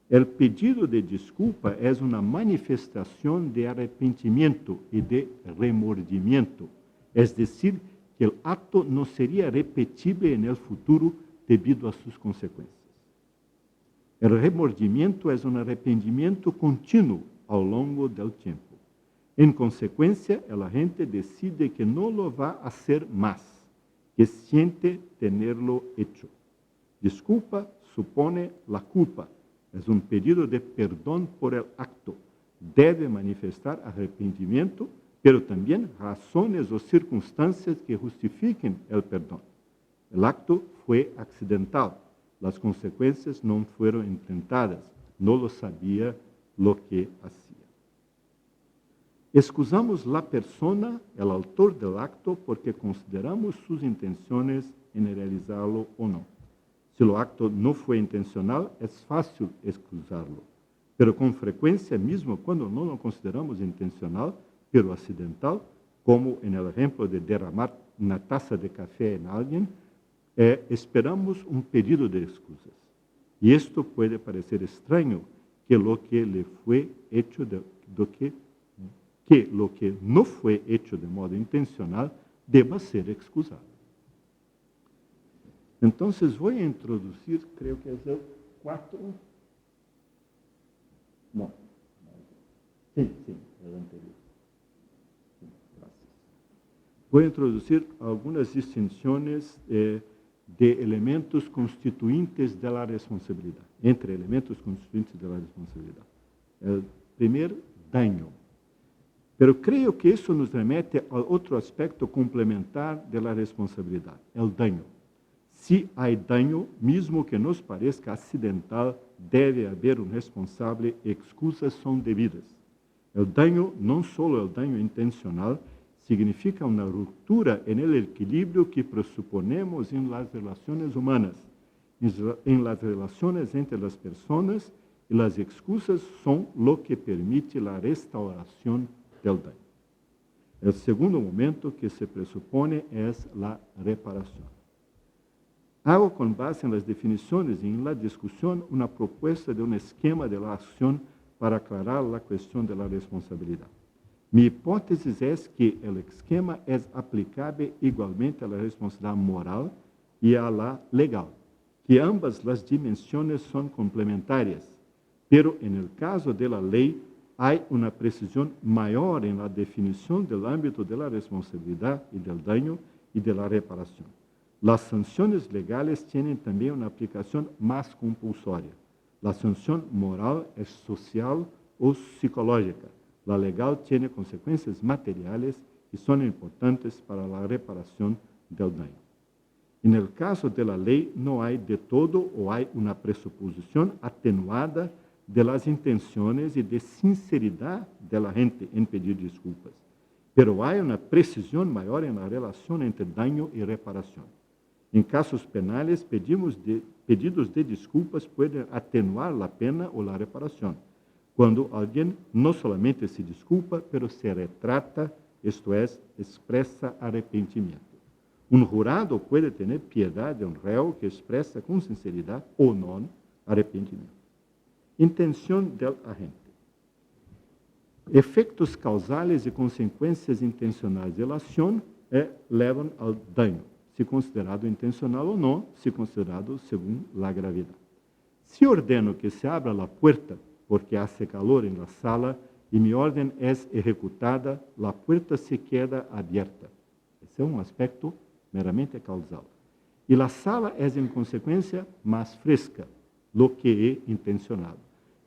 El pedido de disculpa es una manifestación de arrepentimiento y de remordimiento, es decir, que el acto no sería repetible en el futuro debido a sus consecuencias. El remordimiento es un arrepentimiento continuo a lo largo del tiempo. En consecuencia, el agente decide que no lo va a hacer más, que siente tenerlo hecho. Disculpa supone la culpa. Es un pedido de perdón por el acto. Debe manifestar arrepentimiento, pero también razones o circunstancias que justifiquen el perdón. El acto fue accidental. Las consecuencias no fueron intentadas. No lo sabía lo que hacía. Excusamos la persona, el autor del acto, porque consideramos sus intenciones en realizarlo o no. Si el acto no fue intencional, es fácil excusarlo. Pero con frecuencia, mismo cuando no lo consideramos intencional, pero accidental, como en el ejemplo de derramar una taza de café en alguien, esperamos un pedido de excusas. Y esto puede parecer extraño, que lo que le fue hecho que lo que no fue hecho de modo intencional deba ser excusado. Entonces voy a introducir, creo que es el 4. No. Sí, el anterior. Sí, gracias. Voy a introducir algunas distinciones de elementos constituintes de la responsabilidad, entre elementos constituintes de la responsabilidad. El primer, daño. Pero creo que eso nos remete a otro aspecto complementar de la responsabilidad, el daño. Si hay daño, mismo que nos parezca accidental, debe haber un responsable y excusas son debidas. El daño, no solo el daño intencional, significa una ruptura en el equilibrio que presuponemos en las relaciones humanas, en las relaciones entre las personas, y las excusas son lo que permite la restauración del daño. El segundo momento que se presupone es la reparación. Hago con base en las definiciones y en la discusión una propuesta de un esquema de la acción para aclarar la cuestión de la responsabilidad. Mi hipótesis es que el esquema es aplicable igualmente a la responsabilidad moral y a la legal, que ambas las dimensiones son complementarias, pero en el caso de la ley hay una precisión mayor en la definición del ámbito de la responsabilidad y del daño y de la reparación. Las sanciones legales tienen también una aplicación más compulsoria. La sanción moral es social o psicológica. La legal tiene consecuencias materiales y son importantes para la reparación del daño. En el caso de la ley no hay de todo o hay una presuposición atenuada de las intenciones y de sinceridad de la gente en pedir disculpas, pero hay una precisión mayor en la relación entre daño y reparación. En casos penales, pedidos de disculpas pueden atenuar la pena o la reparación, cuando alguien no solamente se disculpa, pero se retrata, esto es, expresa arrepentimiento. Un jurado puede tener piedad de un reo que expresa con sinceridad o no arrepentimiento. Intención del agente. Efectos causales y consecuencias intencionales de la acción levan al daño, se considerado intencional o no, se considerado según la gravedad. Si ordeno que se abra la puerta porque hace calor en la sala y mi orden es ejecutada, la puerta se queda abierta. Ese es un aspecto meramente causal. Y la sala es en consecuencia más fresca, lo que he intencionado.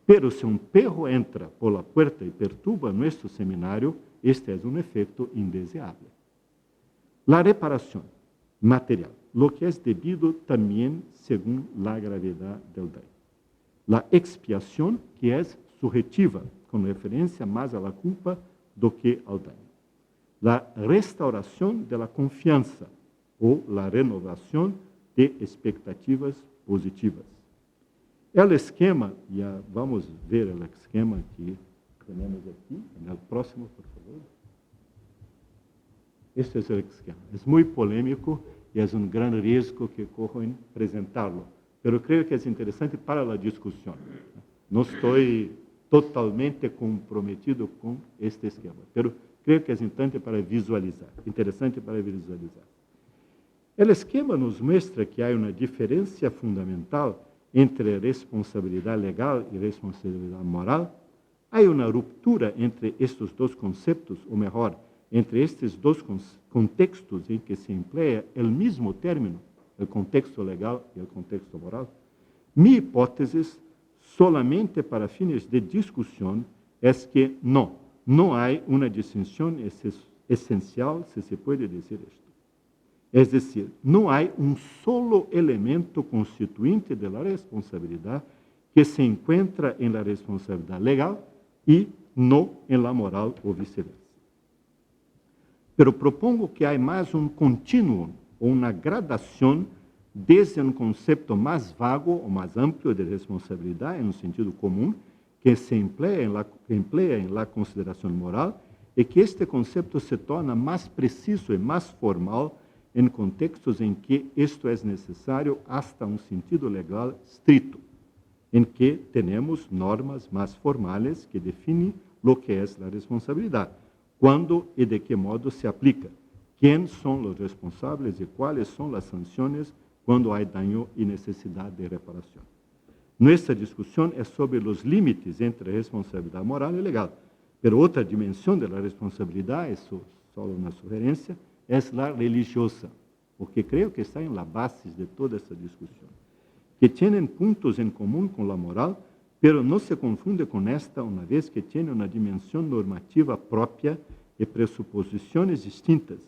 Pero si un perro entra por la puerta y perturba nuestro seminario, este es un efecto indeseable. La reparación material, lo que es debido también según la gravedad del daño. La expiación, que es subjetiva, con referencia más a la culpa do que al daño. La restauración de la confianza o la renovación de expectativas positivas. El esquema, ya vamos a ver el esquema que tenemos aquí, en el próximo, por favor. Este es el esquema. Es muy polémico y es un gran riesgo que corro en presentarlo, pero creo que es interesante para la discusión. No estoy totalmente comprometido con este esquema, pero creo que es interesante para visualizar. El esquema nos muestra que hay una diferencia fundamental entre responsabilidad legal y responsabilidad moral. Hay una ruptura entre estos dos conceptos, o mejor, entre estos dos contextos en que se emplea el mismo término, el contexto legal y el contexto moral. Mi hipótesis, solamente para fines de discusión, es que no hay una distinción esencial, si se puede decir esto. Es decir, no hay un solo elemento constituinte de la responsabilidad que se encuentra en la responsabilidad legal y no en la moral o viceversa. Pero propongo que hay más un continuum o una gradación desde un concepto más vago o más amplio de responsabilidad en un sentido común que se emplea en la consideración moral y que este concepto se torna más preciso y más formal en contextos en que esto es necesario hasta un sentido legal estricto, en que tenemos normas más formales que definen lo que es la responsabilidad, cuándo y de qué modo se aplica, quiénes son los responsables y cuáles son las sanciones cuando hay daño y necesidad de reparación. Nuestra discusión es sobre los límites entre responsabilidad moral y legal, pero otra dimensión de la responsabilidad, eso solo una sugerencia, es la religiosa, porque creo que está en la base de toda esta discusión, que tienen puntos en común con la moral, pero no se confunde con esta una vez que tiene una dimensión normativa propia y presuposiciones distintas,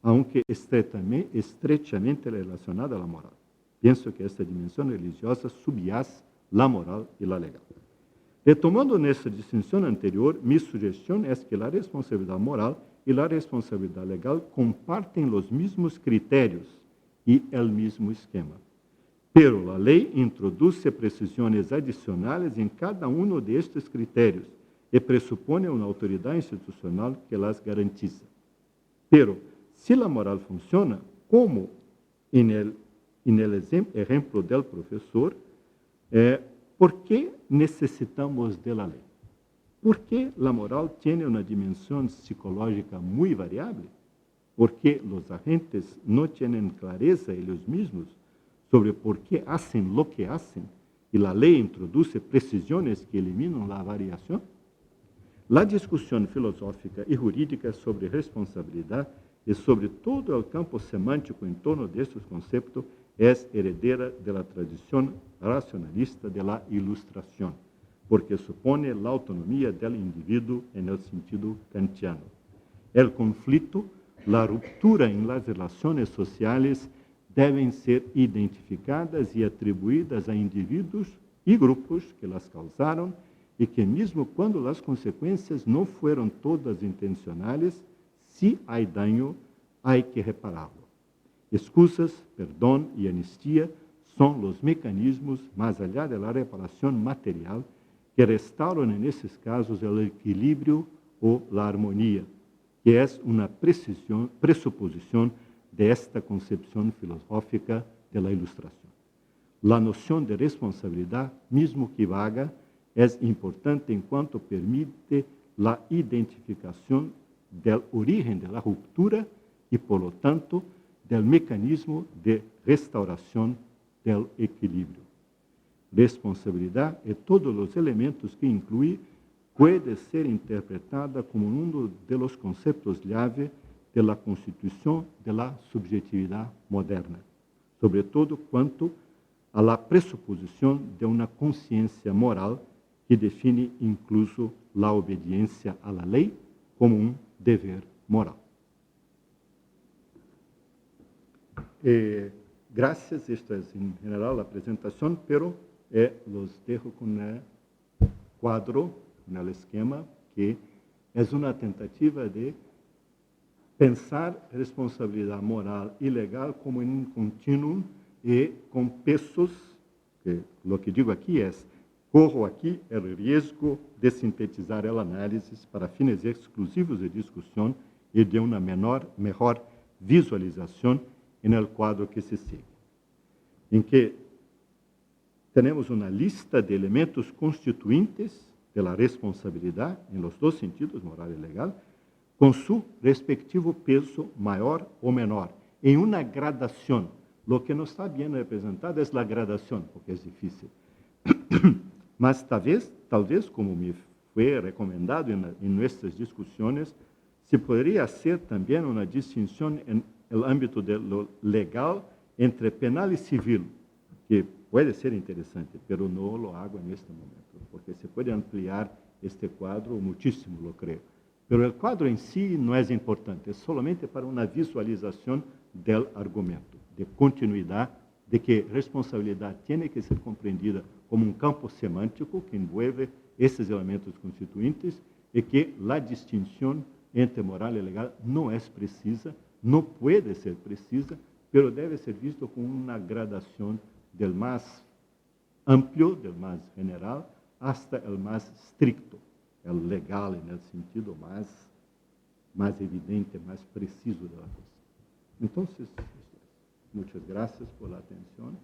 aunque estrechamente relacionada a la moral. Pienso que esta dimensión religiosa subyace la moral y la legal. Retomando nuestra distinción anterior, mi sugestión es que la responsabilidad moral y la responsabilidad legal comparten los mismos criterios y el mismo esquema. Pero la ley introduce precisiones adicionales en cada uno de estos criterios y presupone una autoridad institucional que las garantiza. Pero, si la moral funciona, como en el ejemplo del profesor, ¿por qué necesitamos de la ley? ¿Por qué la moral tiene una dimensión psicológica muy variable? porque los agentes no tienen clareza ellos mismos sobre por qué hacen lo que hacen y la ley introduce precisiones que eliminan la variación. La discusión filosófica y jurídica sobre responsabilidad y sobre todo el campo semántico en torno de estos conceptos es heredera de la tradición racionalista de la Ilustración, porque supone la autonomía del individuo en el sentido kantiano. El conflicto, la ruptura en las relaciones sociales deben ser identificadas y atribuidas a individuos y grupos que las causaron y que mismo cuando las consecuencias no fueron todas intencionales, si hay daño, hay que repararlo. Excusas, perdón y amnistía son los mecanismos, más allá de la reparación material, que restauran en esos casos el equilibrio o la armonía, que es una presuposición de esta concepción filosófica de la Ilustración. La noción de responsabilidad, mismo que vaga, es importante en cuanto permite la identificación del origen de la ruptura y, por lo tanto, del mecanismo de restauración del equilibrio. Responsabilidad y todos los elementos que incluye puede ser interpretada como uno de los conceptos llave de la constitución de la subjetividad moderna, sobre todo cuanto a la presuposición de una conciencia moral que define incluso la obediencia a la ley como un deber moral. Gracias, esto es en general la presentación, pero los dejo con el cuadro, con el esquema, que es una tentativa de pensar responsabilidad moral y legal como en un continuum y con pesos, que lo que digo aquí es, corro aquí el riesgo de sintetizar el análisis para fines exclusivos de discusión y de una mejor visualización en el cuadro que se sigue, en que tenemos una lista de elementos constituintes de la responsabilidad en los dos sentidos, moral y legal, con su respectivo peso mayor o menor, en una gradación. Lo que no está bien representado es la gradación, porque es difícil. Mas tal vez, como me fue recomendado en nuestras discusiones, se podría hacer también una distinción en el ámbito de lo legal entre penal y civil, que puede ser interesante, pero no lo hago en este momento, porque se puede ampliar este cuadro muchísimo, lo creo. Pero el cuadro en sí no es importante, es solamente para una visualización del argumento, de continuidad, de que responsabilidad tiene que ser comprendida como un campo semántico que envuelve esses elementos constituintes y que la distinción entre moral y legal no es precisa, no puede ser precisa, pero debe ser visto con una gradación del más amplio, del más general, hasta el más estricto, el legal en el sentido más evidente, más preciso de la cosa. Entonces, muchas gracias por la atención.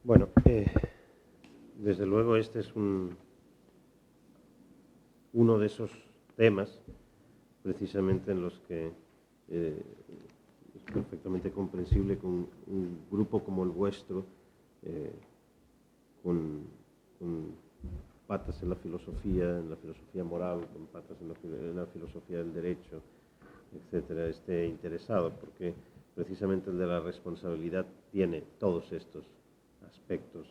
Bueno, desde luego este es uno de esos temas precisamente en los que es perfectamente comprensible que un grupo como el vuestro, con patas en la filosofía moral, con patas en la filosofía del derecho, etcétera, esté interesado, porque precisamente el de la responsabilidad tiene todos estos aspectos.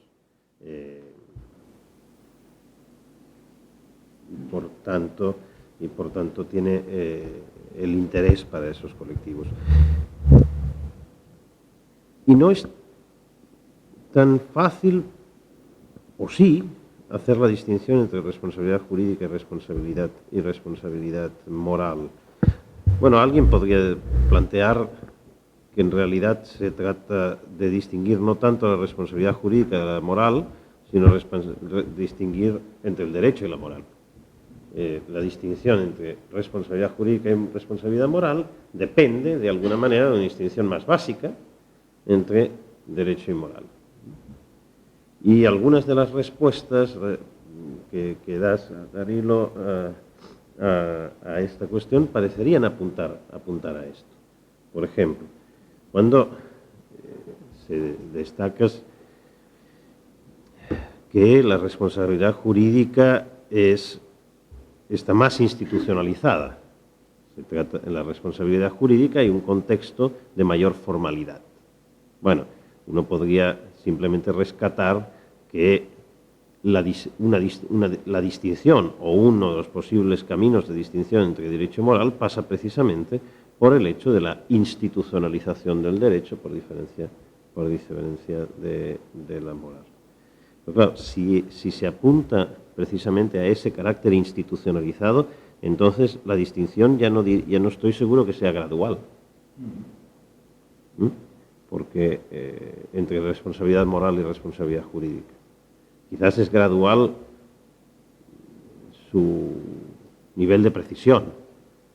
Y por tanto tiene el interés para esos colectivos. Y no es tan fácil, o sí, hacer la distinción entre responsabilidad jurídica y responsabilidad moral. Bueno, alguien podría plantear que en realidad se trata de distinguir no tanto la responsabilidad jurídica de la moral, sino distinguir entre el derecho y la moral. La distinción entre responsabilidad jurídica y responsabilidad moral depende, de alguna manera, de una distinción más básica entre derecho y moral. Y algunas de las respuestas que das, Danilo, a esta cuestión parecerían apuntar a esto. Por ejemplo, cuando se destacas que la responsabilidad jurídica está más institucionalizada. Se trata en la responsabilidad jurídica y un contexto de mayor formalidad. Bueno, uno podría simplemente rescatar que la distinción o uno de los posibles caminos de distinción entre derecho y moral pasa precisamente por el hecho de la institucionalización del derecho por diferencia de la moral. Pero claro, si se apunta precisamente a ese carácter institucionalizado, entonces la distinción ya no estoy seguro que sea gradual. Porque entre responsabilidad moral y responsabilidad jurídica. Quizás es gradual su nivel de precisión,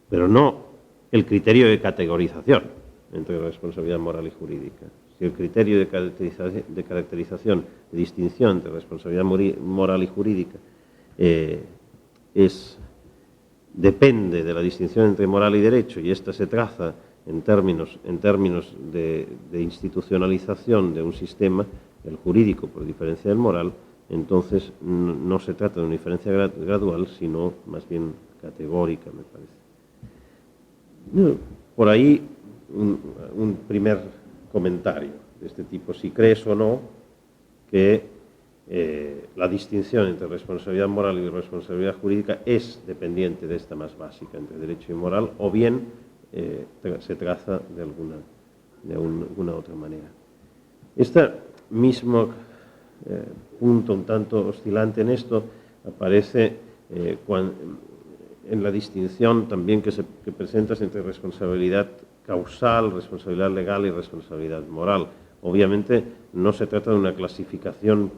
pero no el criterio de categorización entre responsabilidad moral y jurídica. Si el criterio de caracterización, de distinción entre responsabilidad moral y jurídica depende de la distinción entre moral y derecho, y esta se traza en términos de institucionalización de un sistema, el jurídico por diferencia del moral, entonces no se trata de una diferencia gradual, sino más bien categórica, me parece. Por ahí un primer comentario de este tipo, si crees o no que la distinción entre responsabilidad moral y responsabilidad jurídica es dependiente de esta más básica, entre derecho y moral, o bien se traza de alguna otra manera. Este mismo punto un tanto oscilante en esto aparece en la distinción también que presentas entre responsabilidad causal, responsabilidad legal y responsabilidad moral. Obviamente no se trata de una clasificación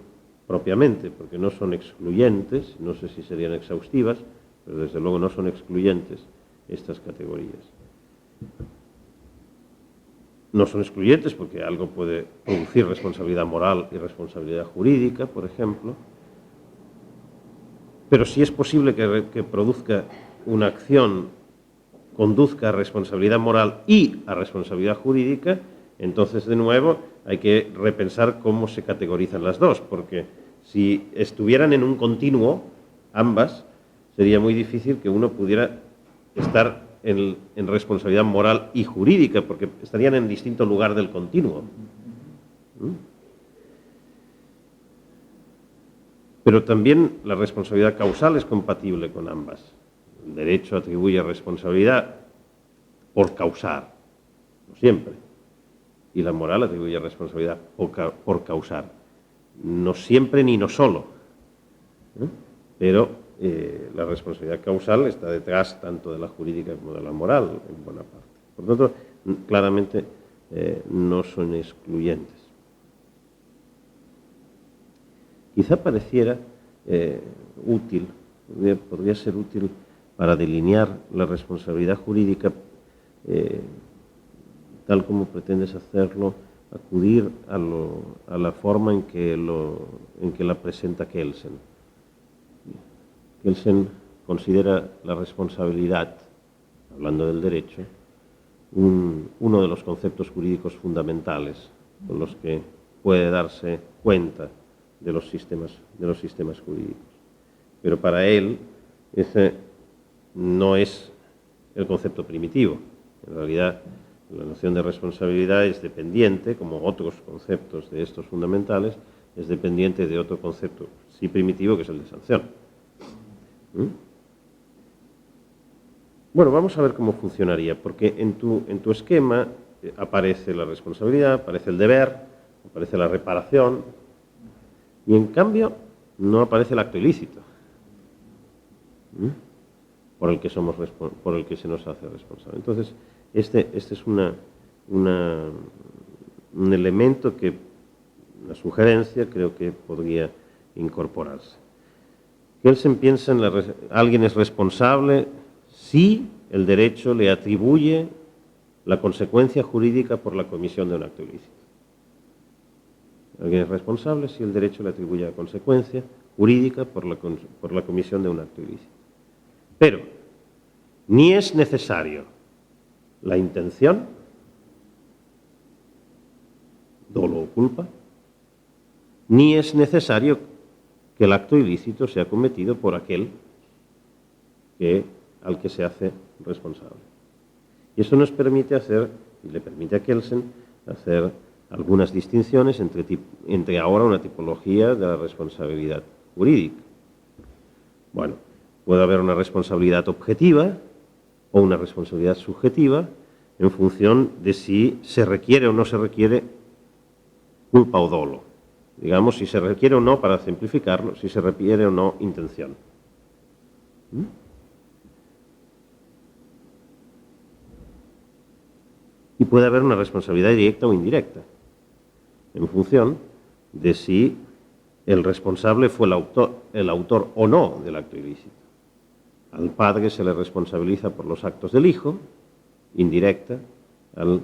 propiamente, porque no son excluyentes, no sé si serían exhaustivas, pero desde luego no son excluyentes estas categorías. No son excluyentes porque algo puede producir responsabilidad moral y responsabilidad jurídica, por ejemplo, pero sí es posible que produzca una acción, conduzca a responsabilidad moral y a responsabilidad jurídica. Entonces, de nuevo, hay que repensar cómo se categorizan las dos, porque si estuvieran en un continuo, ambas, sería muy difícil que uno pudiera estar en responsabilidad moral y jurídica, porque estarían en distinto lugar del continuo. Pero también la responsabilidad causal es compatible con ambas. El derecho atribuye responsabilidad por causar, no siempre. Y la moral atribuye responsabilidad por causar, no siempre ni no solo. Pero la responsabilidad causal está detrás tanto de la jurídica como de la moral, en buena parte. Por lo tanto, claramente no son excluyentes. Quizá pareciera útil, podría ser útil para delinear la responsabilidad jurídica, tal como pretendes hacerlo, acudir a la forma en que la presenta Kelsen. Kelsen considera la responsabilidad, hablando del derecho, uno de los conceptos jurídicos fundamentales con los que puede darse cuenta de los sistemas jurídicos. Pero para él ese no es el concepto primitivo. En realidad, la noción de responsabilidad es dependiente, como otros conceptos de estos fundamentales, es dependiente de otro concepto, sí primitivo, que es el de sanción. Bueno, vamos a ver cómo funcionaría, porque en tu esquema aparece la responsabilidad, aparece el deber, aparece la reparación, y en cambio no aparece el acto ilícito por el que se nos hace responsable. Entonces, este es un elemento que, una sugerencia, creo que podría incorporarse. Kelsen piensa en alguien es responsable si el derecho le atribuye la consecuencia jurídica por la comisión de un acto ilícito. Alguien es responsable si el derecho le atribuye la consecuencia jurídica por la comisión de un acto ilícito. Pero ni es necesario la intención, dolo o culpa, ni es necesario que el acto ilícito sea cometido por aquel al que se hace responsable. Y eso nos permite hacer, y le permite a Kelsen, hacer algunas distinciones entre ahora una tipología de la responsabilidad jurídica. Bueno, puede haber una responsabilidad objetiva o una responsabilidad subjetiva en función de si se requiere o no se requiere culpa o dolo. Digamos, si se requiere o no, para simplificarlo, si se requiere o no intención. Y puede haber una responsabilidad directa o indirecta, en función de si el responsable fue el autor o no del acto ilícito. Al padre se le responsabiliza por los actos del hijo, indirecta. Al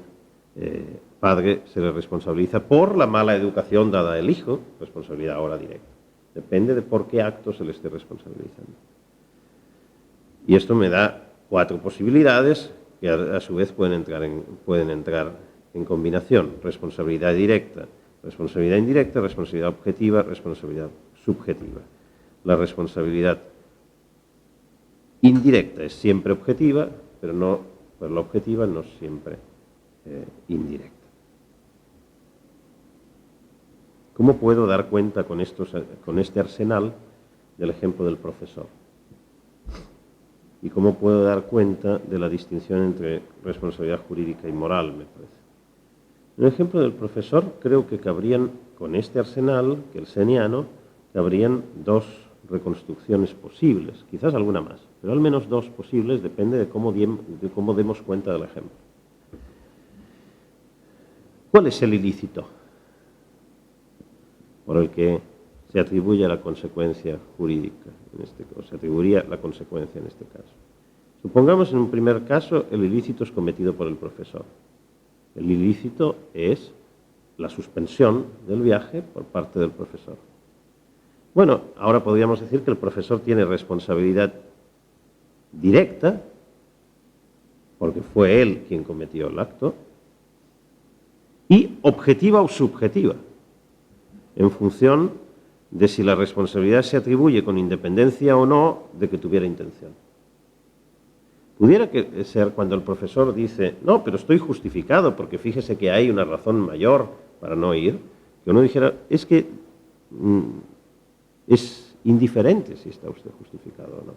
padre se le responsabiliza por la mala educación dada al hijo, responsabilidad ahora directa. Depende de por qué acto se le esté responsabilizando. Y esto me da 4 posibilidades que a su vez pueden entrar en combinación. Responsabilidad directa, responsabilidad indirecta, responsabilidad objetiva, responsabilidad subjetiva. La responsabilidad indirecta es siempre objetiva, pero la objetiva no es siempre indirecta. ¿Cómo puedo dar cuenta con este arsenal del ejemplo del profesor? ¿Y cómo puedo dar cuenta de la distinción entre responsabilidad jurídica y moral, me parece? En el ejemplo del profesor, creo que cabrían, con este arsenal kelseniano, cabrían 2 reconstrucciones posibles, quizás alguna más, pero al menos 2 posibles, depende de cómo demos cuenta del ejemplo. ¿Cuál es el ilícito por el que se atribuye la consecuencia jurídica, se atribuiría la consecuencia en este caso? Supongamos en un primer caso el ilícito es cometido por el profesor. El ilícito es la suspensión del viaje por parte del profesor. Bueno, ahora podríamos decir que el profesor tiene responsabilidad directa, porque fue él quien cometió el acto, y objetiva o subjetiva, en función de si la responsabilidad se atribuye con independencia o no de que tuviera intención. Pudiera ser cuando el profesor dice, no, pero estoy justificado porque fíjese que hay una razón mayor para no ir, que uno dijera, es que es indiferente si está usted justificado o no.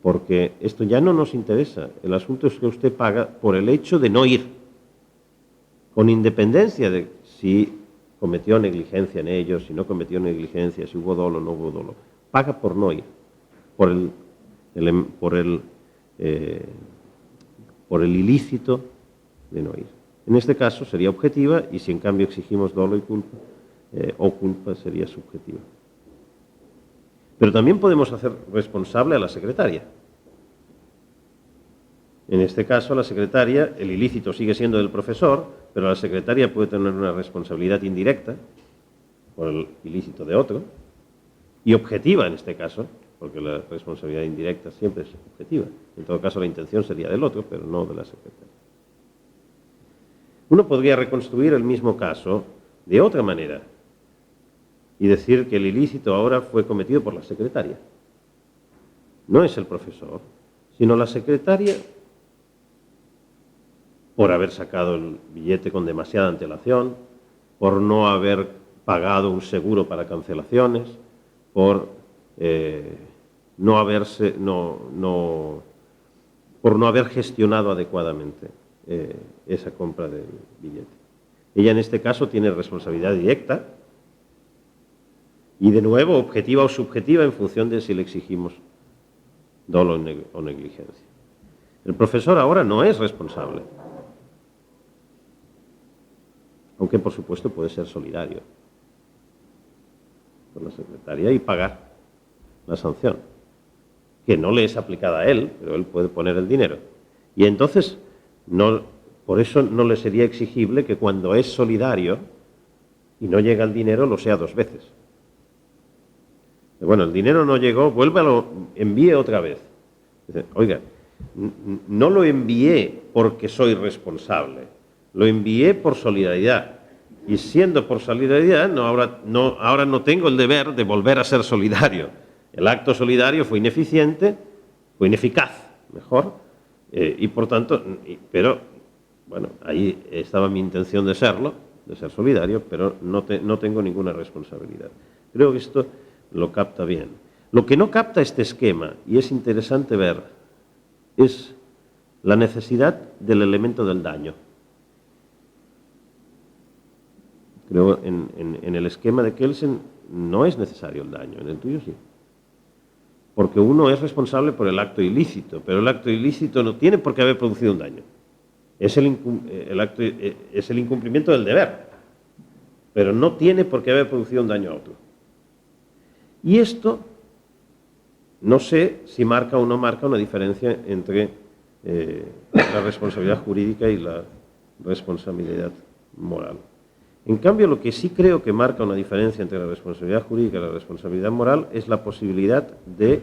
Porque esto ya no nos interesa. El asunto es que usted paga por el hecho de no ir, con independencia de si cometió negligencia en ello, si no cometió negligencia, si hubo dolo o no hubo dolo. Paga por no ir, por el ilícito de no ir. En este caso sería objetiva y si en cambio exigimos dolo y culpa, o culpa sería subjetiva. Pero también podemos hacer responsable a la secretaria. En este caso, la secretaria, el ilícito sigue siendo del profesor, pero la secretaria puede tener una responsabilidad indirecta por el ilícito de otro, y objetiva en este caso, porque la responsabilidad indirecta siempre es objetiva. En todo caso, la intención sería del otro, pero no de la secretaria. Uno podría reconstruir el mismo caso de otra manera y decir que el ilícito ahora fue cometido por la secretaria. No es el profesor, sino la secretaria, por haber sacado el billete con demasiada antelación, por no haber pagado un seguro para cancelaciones, por no haber gestionado adecuadamente esa compra del billete. Ella en este caso tiene responsabilidad directa y de nuevo objetiva o subjetiva en función de si le exigimos dolo o negligencia. El profesor ahora no es responsable, aunque por supuesto puede ser solidario con la secretaria y pagar la sanción, que no le es aplicada a él, pero él puede poner el dinero. Y entonces, por eso no le sería exigible que cuando es solidario y no llega el dinero, lo sea 2 veces. Bueno, el dinero no llegó, vuélvalo, envíe otra vez. Dice, oiga, no lo envié porque soy responsable, lo envié por solidaridad. Y siendo por solidaridad, ahora no tengo el deber de volver a ser solidario. El acto solidario fue ineficiente, fue ineficaz, mejor, y por tanto, pero, bueno, ahí estaba mi intención de serlo, de ser solidario, pero no tengo ninguna responsabilidad. Creo que esto lo capta bien. Lo que no capta este esquema, y es interesante ver, es la necesidad del elemento del daño. Creo en el esquema de Kelsen no es necesario el daño, en el tuyo sí. Porque uno es responsable por el acto ilícito, pero el acto ilícito no tiene por qué haber producido un daño. Es el incumplimiento del deber, pero no tiene por qué haber producido un daño a otro. Y esto, no sé si marca o no marca una diferencia entre la responsabilidad jurídica y la responsabilidad moral. En cambio, lo que sí creo que marca una diferencia entre la responsabilidad jurídica y la responsabilidad moral es la posibilidad de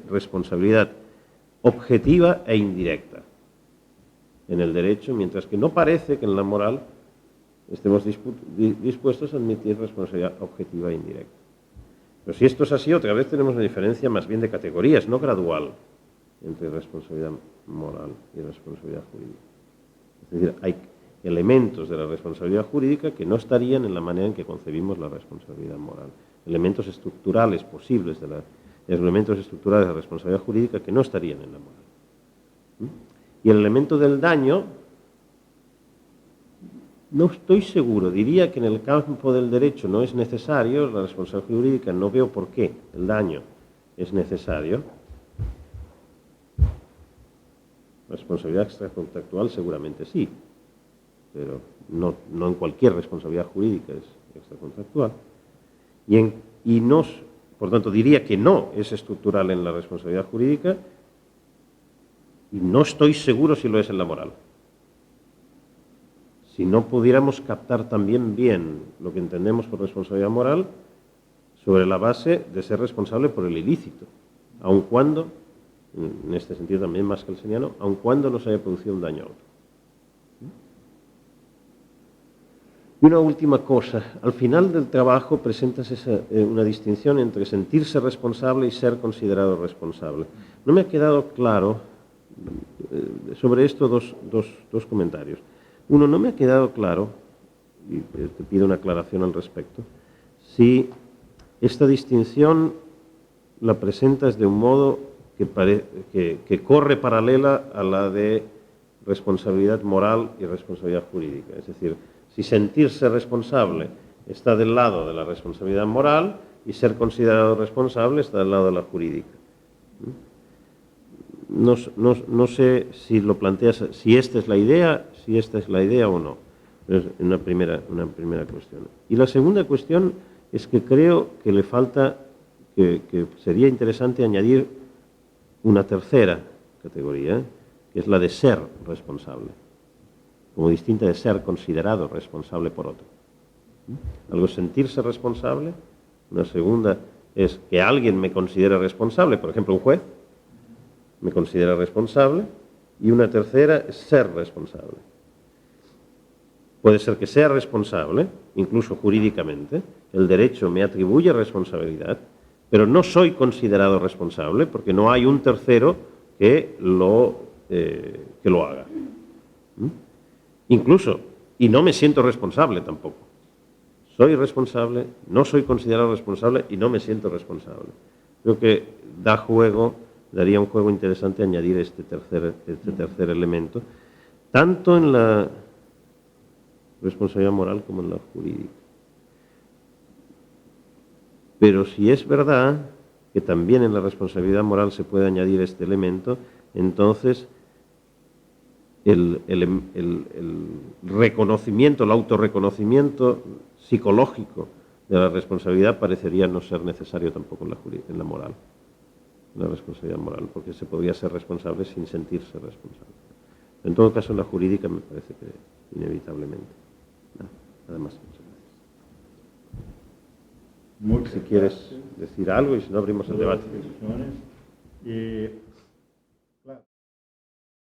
responsabilidad objetiva e indirecta en el derecho, mientras que no parece que en la moral estemos dispuestos a admitir responsabilidad objetiva e indirecta. Pero si esto es así, otra vez tenemos una diferencia más bien de categorías, no gradual, entre responsabilidad moral y responsabilidad jurídica. Es decir, hay elementos de la responsabilidad jurídica que no estarían en la manera en que concebimos la responsabilidad moral. Elementos estructurales posibles elementos estructurales de la responsabilidad jurídica que no estarían en la moral. Y el elemento del daño, no estoy seguro, diría que en el campo del derecho no es necesario, la responsabilidad jurídica no veo por qué el daño es necesario. La responsabilidad extracontractual seguramente sí, pero no en cualquier responsabilidad jurídica es extracontractual. Por tanto, diría que no es estructural en la responsabilidad jurídica y no estoy seguro si lo es en la moral. Si no pudiéramos captar también bien lo que entendemos por responsabilidad moral sobre la base de ser responsable por el ilícito, aun cuando, en este sentido también más kelseniano, aun cuando no se haya producido un daño a otro. Y una última cosa, al final del trabajo presentas una distinción entre sentirse responsable y ser considerado responsable. No me ha quedado claro, sobre esto dos comentarios. Uno, no me ha quedado claro, y te pido una aclaración al respecto, si esta distinción la presentas de un modo que corre paralela a la de responsabilidad moral y responsabilidad jurídica. Es decir, si sentirse responsable está del lado de la responsabilidad moral y ser considerado responsable está del lado de la jurídica. No sé si lo planteas, si esta es la idea o no. Es una primera cuestión. Y la segunda cuestión es que creo que le falta, que sería interesante añadir una tercera categoría, que es la de ser responsable, como distinta de ser considerado responsable por otro. Algo es sentirse responsable, una segunda es que alguien me considere responsable, por ejemplo un juez me considera responsable, y una tercera es ser responsable. Puede ser que sea responsable, incluso jurídicamente, el derecho me atribuye responsabilidad, pero no soy considerado responsable porque no hay un tercero que lo haga. Incluso, y no me siento responsable tampoco. Soy responsable, no soy considerado responsable y no me siento responsable. Creo que daría un juego interesante añadir este tercer elemento, tanto en la responsabilidad moral como en la jurídica. Pero si es verdad que también en la responsabilidad moral se puede añadir este elemento, entonces el reconocimiento, el autorreconocimiento psicológico de la responsabilidad parecería no ser necesario tampoco en la moral, en la responsabilidad moral, porque se podría ser responsable sin sentirse responsable. En todo caso, en la jurídica me parece que inevitablemente. Nada más. Muchas si quieres decir algo y si no abrimos el debate. Y